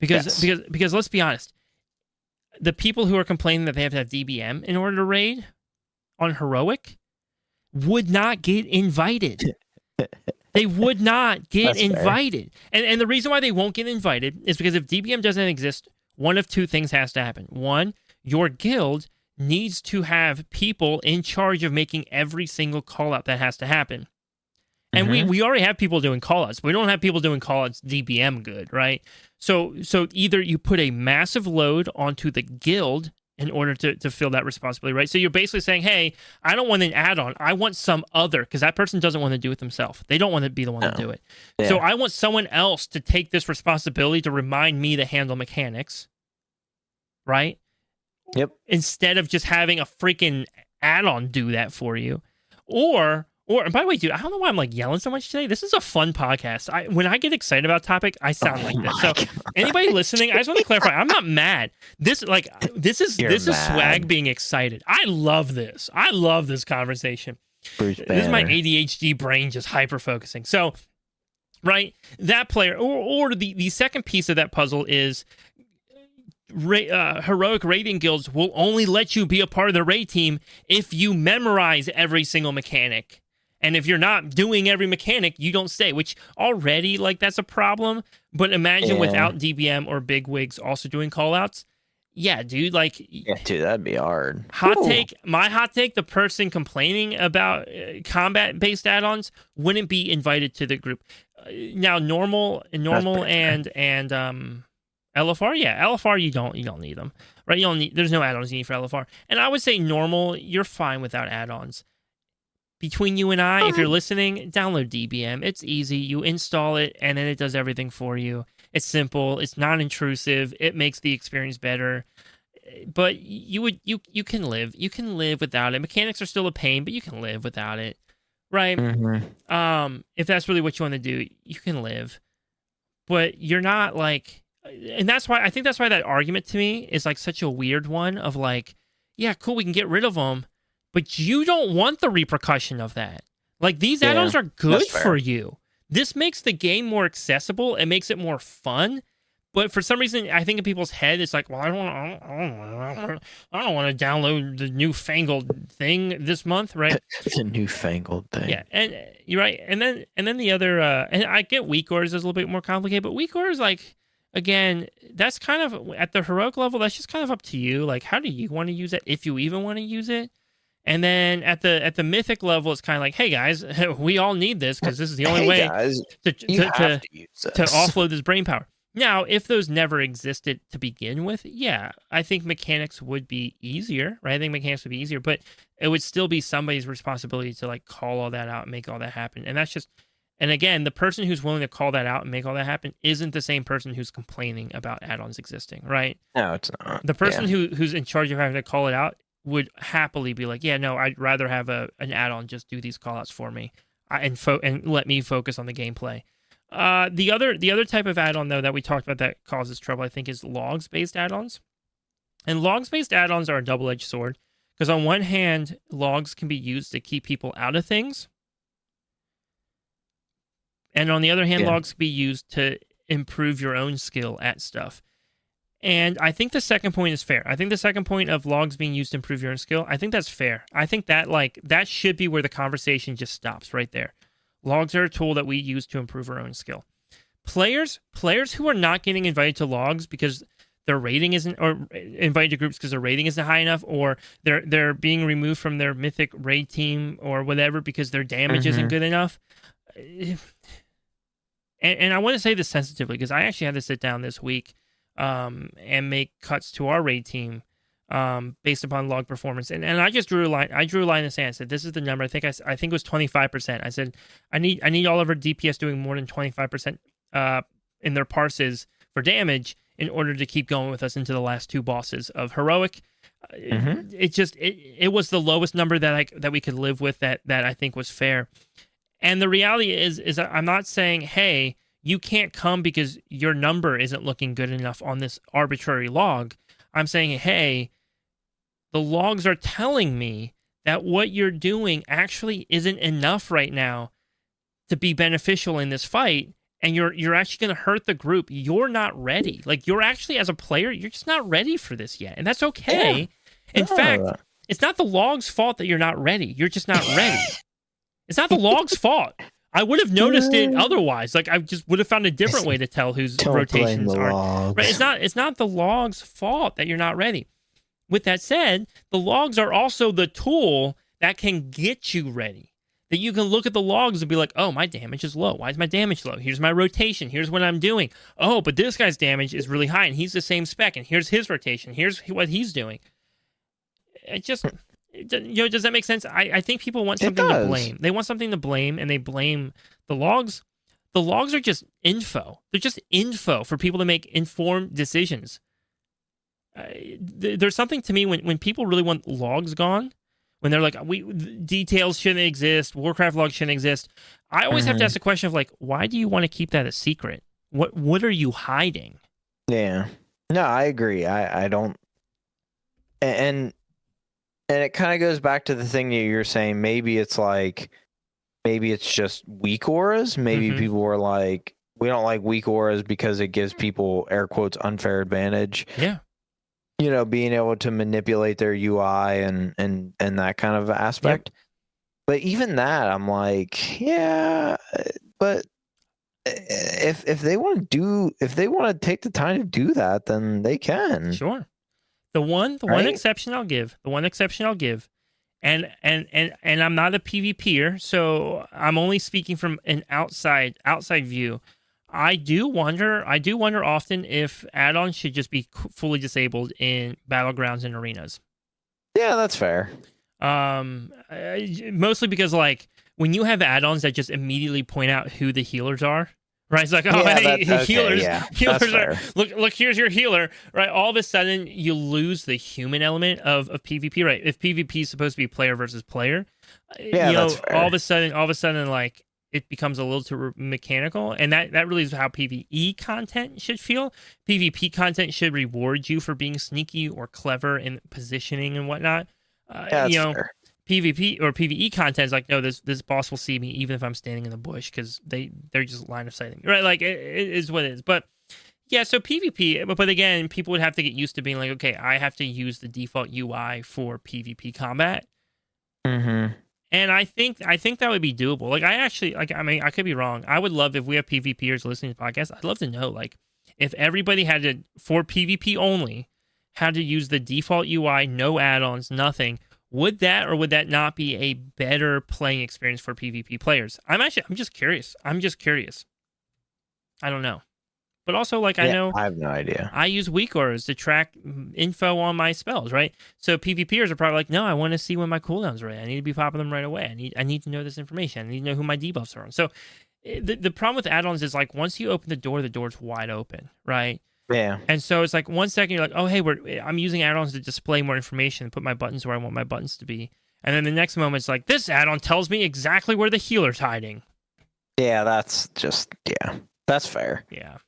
Because let's be honest, the people who are complaining that they have to have DBM in order to raid on Heroic would not get invited. They would not get invited. And the reason why they won't get invited is because if DBM doesn't exist, one of two things has to happen. One, your guild needs to have people in charge of making every single call-out that has to happen. And we already have people doing call-outs. We don't have people doing call-outs DBM good, right? So either you put a massive load onto the guild in order to fill that responsibility, right? So you're basically saying, hey, I don't want an add-on. I want some other, because that person doesn't want to do it themselves. They don't want to be the one to do it. Yeah. So I want someone else to take this responsibility to remind me to handle mechanics, right? Yep. Instead of just having a freaking add-on do that for you. Or, and by the way, dude, I don't know why I'm like yelling so much today. This is a fun podcast. When I get excited about a topic, I sound like this. So anybody listening, I just want to clarify, I'm not mad. This is swag being excited. I love this. I love this conversation. This is my ADHD brain just hyper focusing. So, right, that player, or the second piece of that puzzle is heroic raiding guilds will only let you be a part of the raid team if you memorize every single mechanic. And if you're not doing every mechanic, you don't stay, which already, like, that's a problem. But imagine without DBM or big wigs also doing callouts. Yeah, dude, like... Yeah, dude, that'd be hard. My hot take, the person complaining about combat-based add-ons wouldn't be invited to the group. Now, normal and LFR, yeah, LFR, you don't need them, right? There's no add-ons you need for LFR. And I would say normal, you're fine without add-ons. between you and I, if you're listening, download DBM. It's easy. You install it, and then it does everything for you. It's simple. It's non-intrusive. It makes the experience better. But you can live. You can live without it. Mechanics are still a pain, but you can live without it, right? If that's really what you want to do, you can live. But you're not like, and that's why I think that's why that argument to me is like such a weird one of like, yeah, cool, we can get rid of them. But you don't want the repercussion of that. Like, these add-ons are good for you. This makes the game more accessible. It makes it more fun. But for some reason, I think in people's head, it's like, well, I don't want to download the newfangled thing this month, right? The newfangled thing. Yeah, and you're right. And then the other, and I get weak orders is a little bit more complicated, but weak orders, like, again, that's kind of, at the heroic level, that's just kind of up to you. Like, how do you want to use it, if you even want to use it? And then at the mythic level, it's kind of like, hey guys, we all need this because this is the only way to offload this brain power. Now, if those never existed to begin with, yeah, I think mechanics would be easier, right? I think mechanics would be easier, but it would still be somebody's responsibility to like call all that out and make all that happen. And that's just, and again, the person who's willing to call that out and make all that happen isn't the same person who's complaining about add-ons existing, right? No, it's not. The person who's in charge of having to call it out would happily be like, yeah, no, I'd rather have an add-on just do these callouts for me and let me focus on the gameplay. The other type of add-on, though, that we talked about that causes trouble, I think, is logs-based add-ons. And logs-based add-ons are a double-edged sword, because on one hand, logs can be used to keep people out of things. And on the other hand, logs can be used to improve your own skill at stuff. And I think the second point is fair. I think the second point of logs being used to improve your own skill, I think that's fair. I think that that should be where the conversation just stops right there. Logs are a tool that we use to improve our own skill. Players who are not getting invited to logs because their rating isn't, or invited to groups because their rating isn't high enough, or they're being removed from their mythic raid team or whatever because their damage isn't good enough. And I want to say this sensitively because I actually had to sit down this week and make cuts to our raid team based upon log performance. And I just drew a line. I drew a line in the sand. I said, this is the number. I think it was 25%. I said, I need all of our DPS doing more than 25% in their parses for damage in order to keep going with us into the last two bosses of heroic. It was the lowest number that we could live with that I think was fair. And the reality is I'm not saying, hey, you can't come because your number isn't looking good enough on this arbitrary log. I'm saying, hey, the logs are telling me that what you're doing actually isn't enough right now to be beneficial in this fight, and you're actually going to hurt the group. You're not ready. Like, you're actually, as a player, you're just not ready for this yet, and that's okay. Yeah. In fact, it's not the log's fault that you're not ready. You're just not ready. It's not the log's fault. I would have noticed it otherwise. Like, I just would have found a different way to tell whose rotations are. Right? It's not the log's fault that you're not ready. With that said, the logs are also the tool that can get you ready. That you can look at the logs and be like, oh, my damage is low. Why is my damage low? Here's my rotation. Here's what I'm doing. Oh, but this guy's damage is really high, and he's the same spec, and here's his rotation. Here's what he's doing. It just... does that make sense? I think people want something to blame. They want something to blame, and they blame the logs. The logs are just info. They're just info for people to make informed decisions. There's something to me when people really want logs gone, when they're like, details shouldn't exist, Warcraft logs shouldn't exist. I always have to ask the question of, like, why do you want to keep that a secret? What are you hiding? Yeah. No, I agree. I don't... And it kind of goes back to the thing that you're saying. Maybe it's just weak auras. Maybe people are like, we don't like weak auras because it gives people, air quotes, unfair advantage. Yeah. You know, being able to manipulate their UI and that kind of aspect. Yep. But even that, I'm like, yeah, but if they want to take the time to do that, then they can. Sure. The one exception I'll give, and I'm not a PvPer, so I'm only speaking from an outside view. I do wonder often if add-ons should just be fully disabled in battlegrounds and arenas. Yeah, that's fair. Mostly because like when you have add-ons that just immediately point out who the healers are, right? It's like, oh, Yeah, hey, okay, healers, yeah, healers that's are fair. look, here's your healer, right? All of a sudden, you lose the human element of PvP, right? If PvP is supposed to be player versus player, Yeah, you that's know, fair. all of a sudden, like it becomes a little too mechanical, and that really is how PvE content should feel. PvP content should reward you for being sneaky or clever in positioning and whatnot. Yeah, You that's know, fair. PvP or PvE content is like, no, this boss will see me even if I'm standing in the bush because they're just line of sighting, right? Like it is what it is. But yeah, so PvP, but again, people would have to get used to being like, okay, I have to use the default UI for PvP combat, Mm-hmm. and I think that would be doable. Like I actually like, I mean, I could be wrong. I would love if we have PvPers listening to podcasts. I'd love to know like if everybody had to for PvP only had to use the default UI, no add-ons, nothing. Would that or would that not be a better playing experience for PvP players? I'm just curious. I'm just curious. I don't know. But also, like, I Yeah, know I have no idea. I use weak orders to track info on my spells, right? So PvPers are probably like, no, I want to see when my cooldowns are right. I need to be popping them right away. I need to know this information. I need to know who my debuffs are on. So the problem with add-ons is like once you open the door's wide open, right? Yeah. And so it's like 1 second you're like, oh hey, I'm using add-ons to display more information and put my buttons where I want my buttons to be. And then the next moment it's like, this add-on tells me exactly where the healer's hiding. Yeah, that's that's fair. Yeah.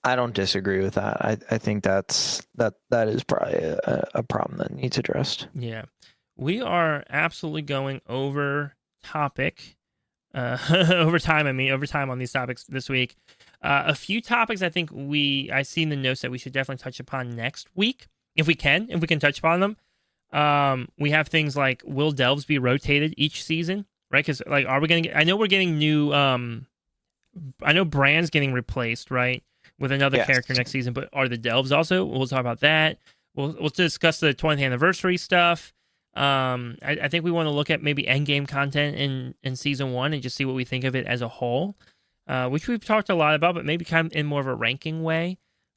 I don't disagree with that. I think that is probably a problem that needs addressed. Yeah. We are absolutely going over topic. Over time on these topics this week. A few topics I think I see in the notes that we should definitely touch upon next week if we can touch upon them. We have things like, will delves be rotated each season, right? Because like, are we gonna I know we're getting new. I know Brand's getting replaced, right, with another character next season, but are the delves also? We'll talk about that. We'll discuss the 20th anniversary stuff. I think we want to look at maybe endgame content in season 1 and just see what we think of it as a whole, which we've talked a lot about, but maybe kind of in more of a ranking way.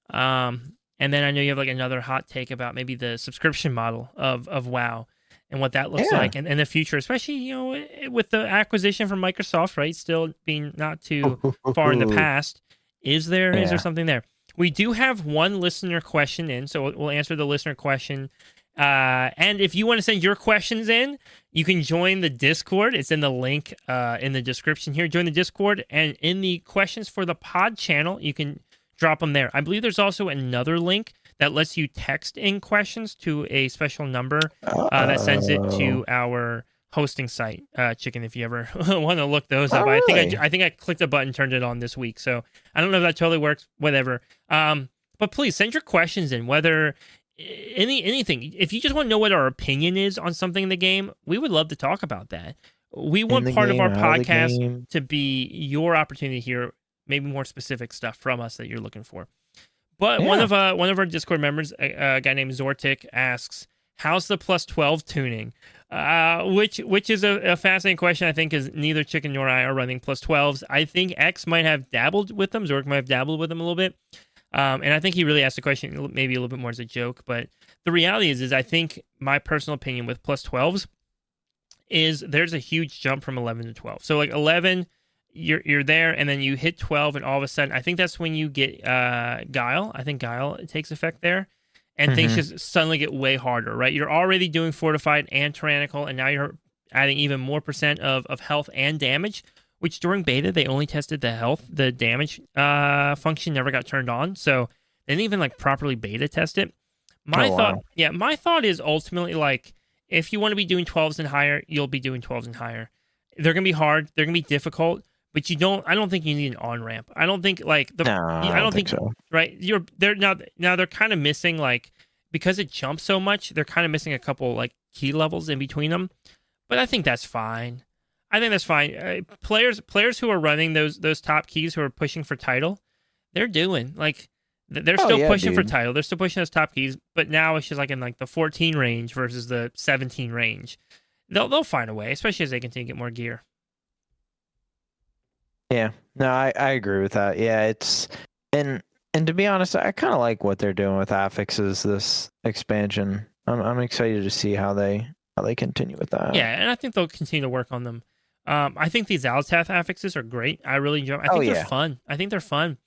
And then I know you have like another hot take about maybe the subscription model of WoW and what that looks like in the future, especially, you know, with the acquisition from Microsoft, right? Still being not too far in the past. Is there something there? We do have one listener question in, so we'll answer the listener question. And if you want to send your questions in, you can join the Discord. It's in the link in the description here. Join the Discord, and in the questions for the pod channel, you can drop them there. I believe there's also another link that lets you text in questions to a special number that sends it to our hosting site, Chicken. If you ever want to look those up, really? I think I clicked a button, turned it on this week. So I don't know if that totally works. Whatever. But please send your questions in, whether anything. If you just want to know what our opinion is on something in the game, we would love to talk about that. We want part of our podcast to be your opportunity to hear maybe more specific stuff from us that you're looking for. But one of our Discord members, a guy named Zortic, asks, how's the plus 12 tuning? Which is a fascinating question, I think, because neither Chicken nor I are running plus 12s. I think X might have dabbled with them. Zork might have dabbled with them a little bit. And I think he really asked the question maybe a little bit more as a joke. But the reality is I think my personal opinion with plus 12s is there's a huge jump from 11 to 12. So like 11, you're there, and then you hit 12, and all of a sudden, I think that's when you get Guile. I think Guile takes effect there, and things just suddenly get way harder, right? You're already doing Fortified and Tyrannical, and now you're adding even more % of health and damage, which during beta, they only tested the damage function never got turned on, so they didn't even like properly beta test it. My thought is ultimately like, if you want to be doing 12s and higher, you'll be doing 12s and higher. They're going to be hard, they're going to be difficult, but I don't think you need an on-ramp. I don't think like I don't think so. Right? They're kind of missing, like, because it jumps so much, they're kind of missing a couple like key levels in between them. But I think that's fine. Players who are running those top keys, who are pushing for title, they're doing like they're still pushing for title. They're still pushing those top keys, but now it's just like in like the 14 range versus the 17 range. They'll find a way, especially as they continue to get more gear. Yeah, no, I agree with that. Yeah, it's and to be honest, I kind of like what they're doing with affixes this expansion. I'm excited to see how they how they continue with that. Yeah, and I think they'll continue to work on them. I think these Altath affixes are great. I really enjoy them. I think they're fun. I think they're fun.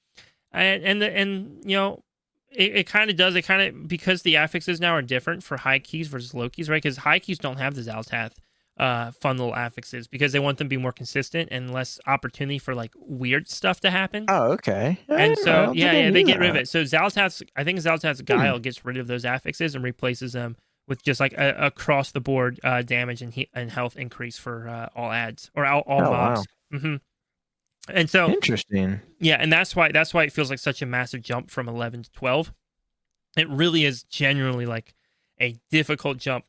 And you know, it kind of does. It kind of, because the affixes now are different for high keys versus low keys, right? Because high keys don't have the Altath fun little affixes because they want them to be more consistent and less opportunity for like weird stuff to happen. Oh, okay. And so they get rid of it. So I think Zaltath's Guile gets rid of those affixes and replaces them with just like a across the board damage and health increase for all ads or all mobs. Wow. Mm-hmm. And so interesting. Yeah, and that's why it feels like such a massive jump from 11 to 12. It really is genuinely like a difficult jump.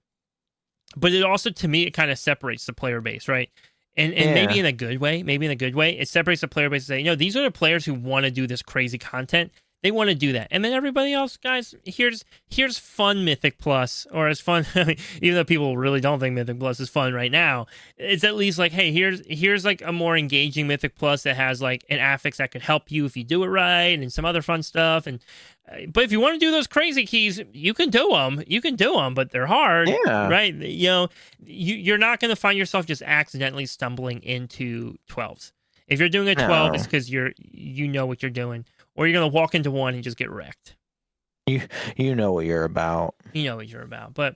But it also, to me, it kind of separates the player base, right? And maybe in a good way, it separates the player base and say, you know, these are the players who want to do this crazy content. They want to do that. And then everybody else, guys, here's fun Mythic Plus, or as fun, even though people really don't think Mythic Plus is fun right now, it's at least like, hey, here's like a more engaging Mythic Plus that has like an affix that could help you if you do it right and some other fun stuff. And but if you want to do those crazy keys, you can do them, but they're hard, right? You know, you're not going to find yourself just accidentally stumbling into 12s. If you're doing a 12, it's because you know what you're doing. Or you're going to walk into one and just get wrecked. You know what you're about. You know what you're about. But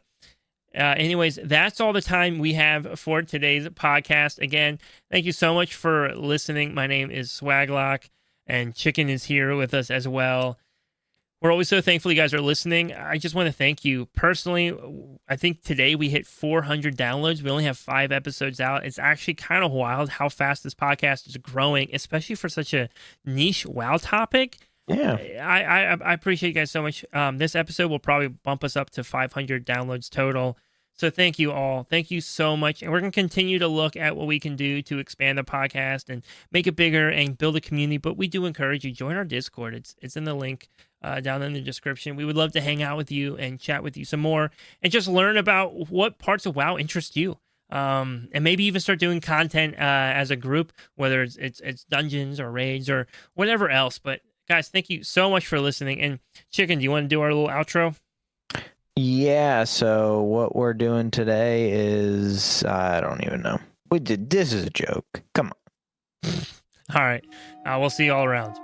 anyways, that's all the time we have for today's podcast. Again, thank you so much for listening. My name is Swaglock, and Chicken is here with us as well. We're always so thankful you guys are listening. I just want to thank you personally. I think today we hit 400 downloads. We only have 5 episodes out. It's actually kind of wild how fast this podcast is growing, especially for such a niche WoW topic. Yeah. I appreciate you guys so much. This episode will probably bump us up to 500 downloads total. So thank you all. Thank you so much. And we're going to continue to look at what we can do to expand the podcast and make it bigger and build a community. But we do encourage you, join our Discord. It's in the link down in the description. We would love to hang out with you and chat with you some more and just learn about what parts of WoW interest you. And maybe even start doing content as a group, whether it's dungeons or raids or whatever else. But guys, thank you so much for listening. And Chicken, do you want to do our little outro? Yeah, so what we're doing today is, I don't even know. This is a joke. Come on. All right. We'll see you all around.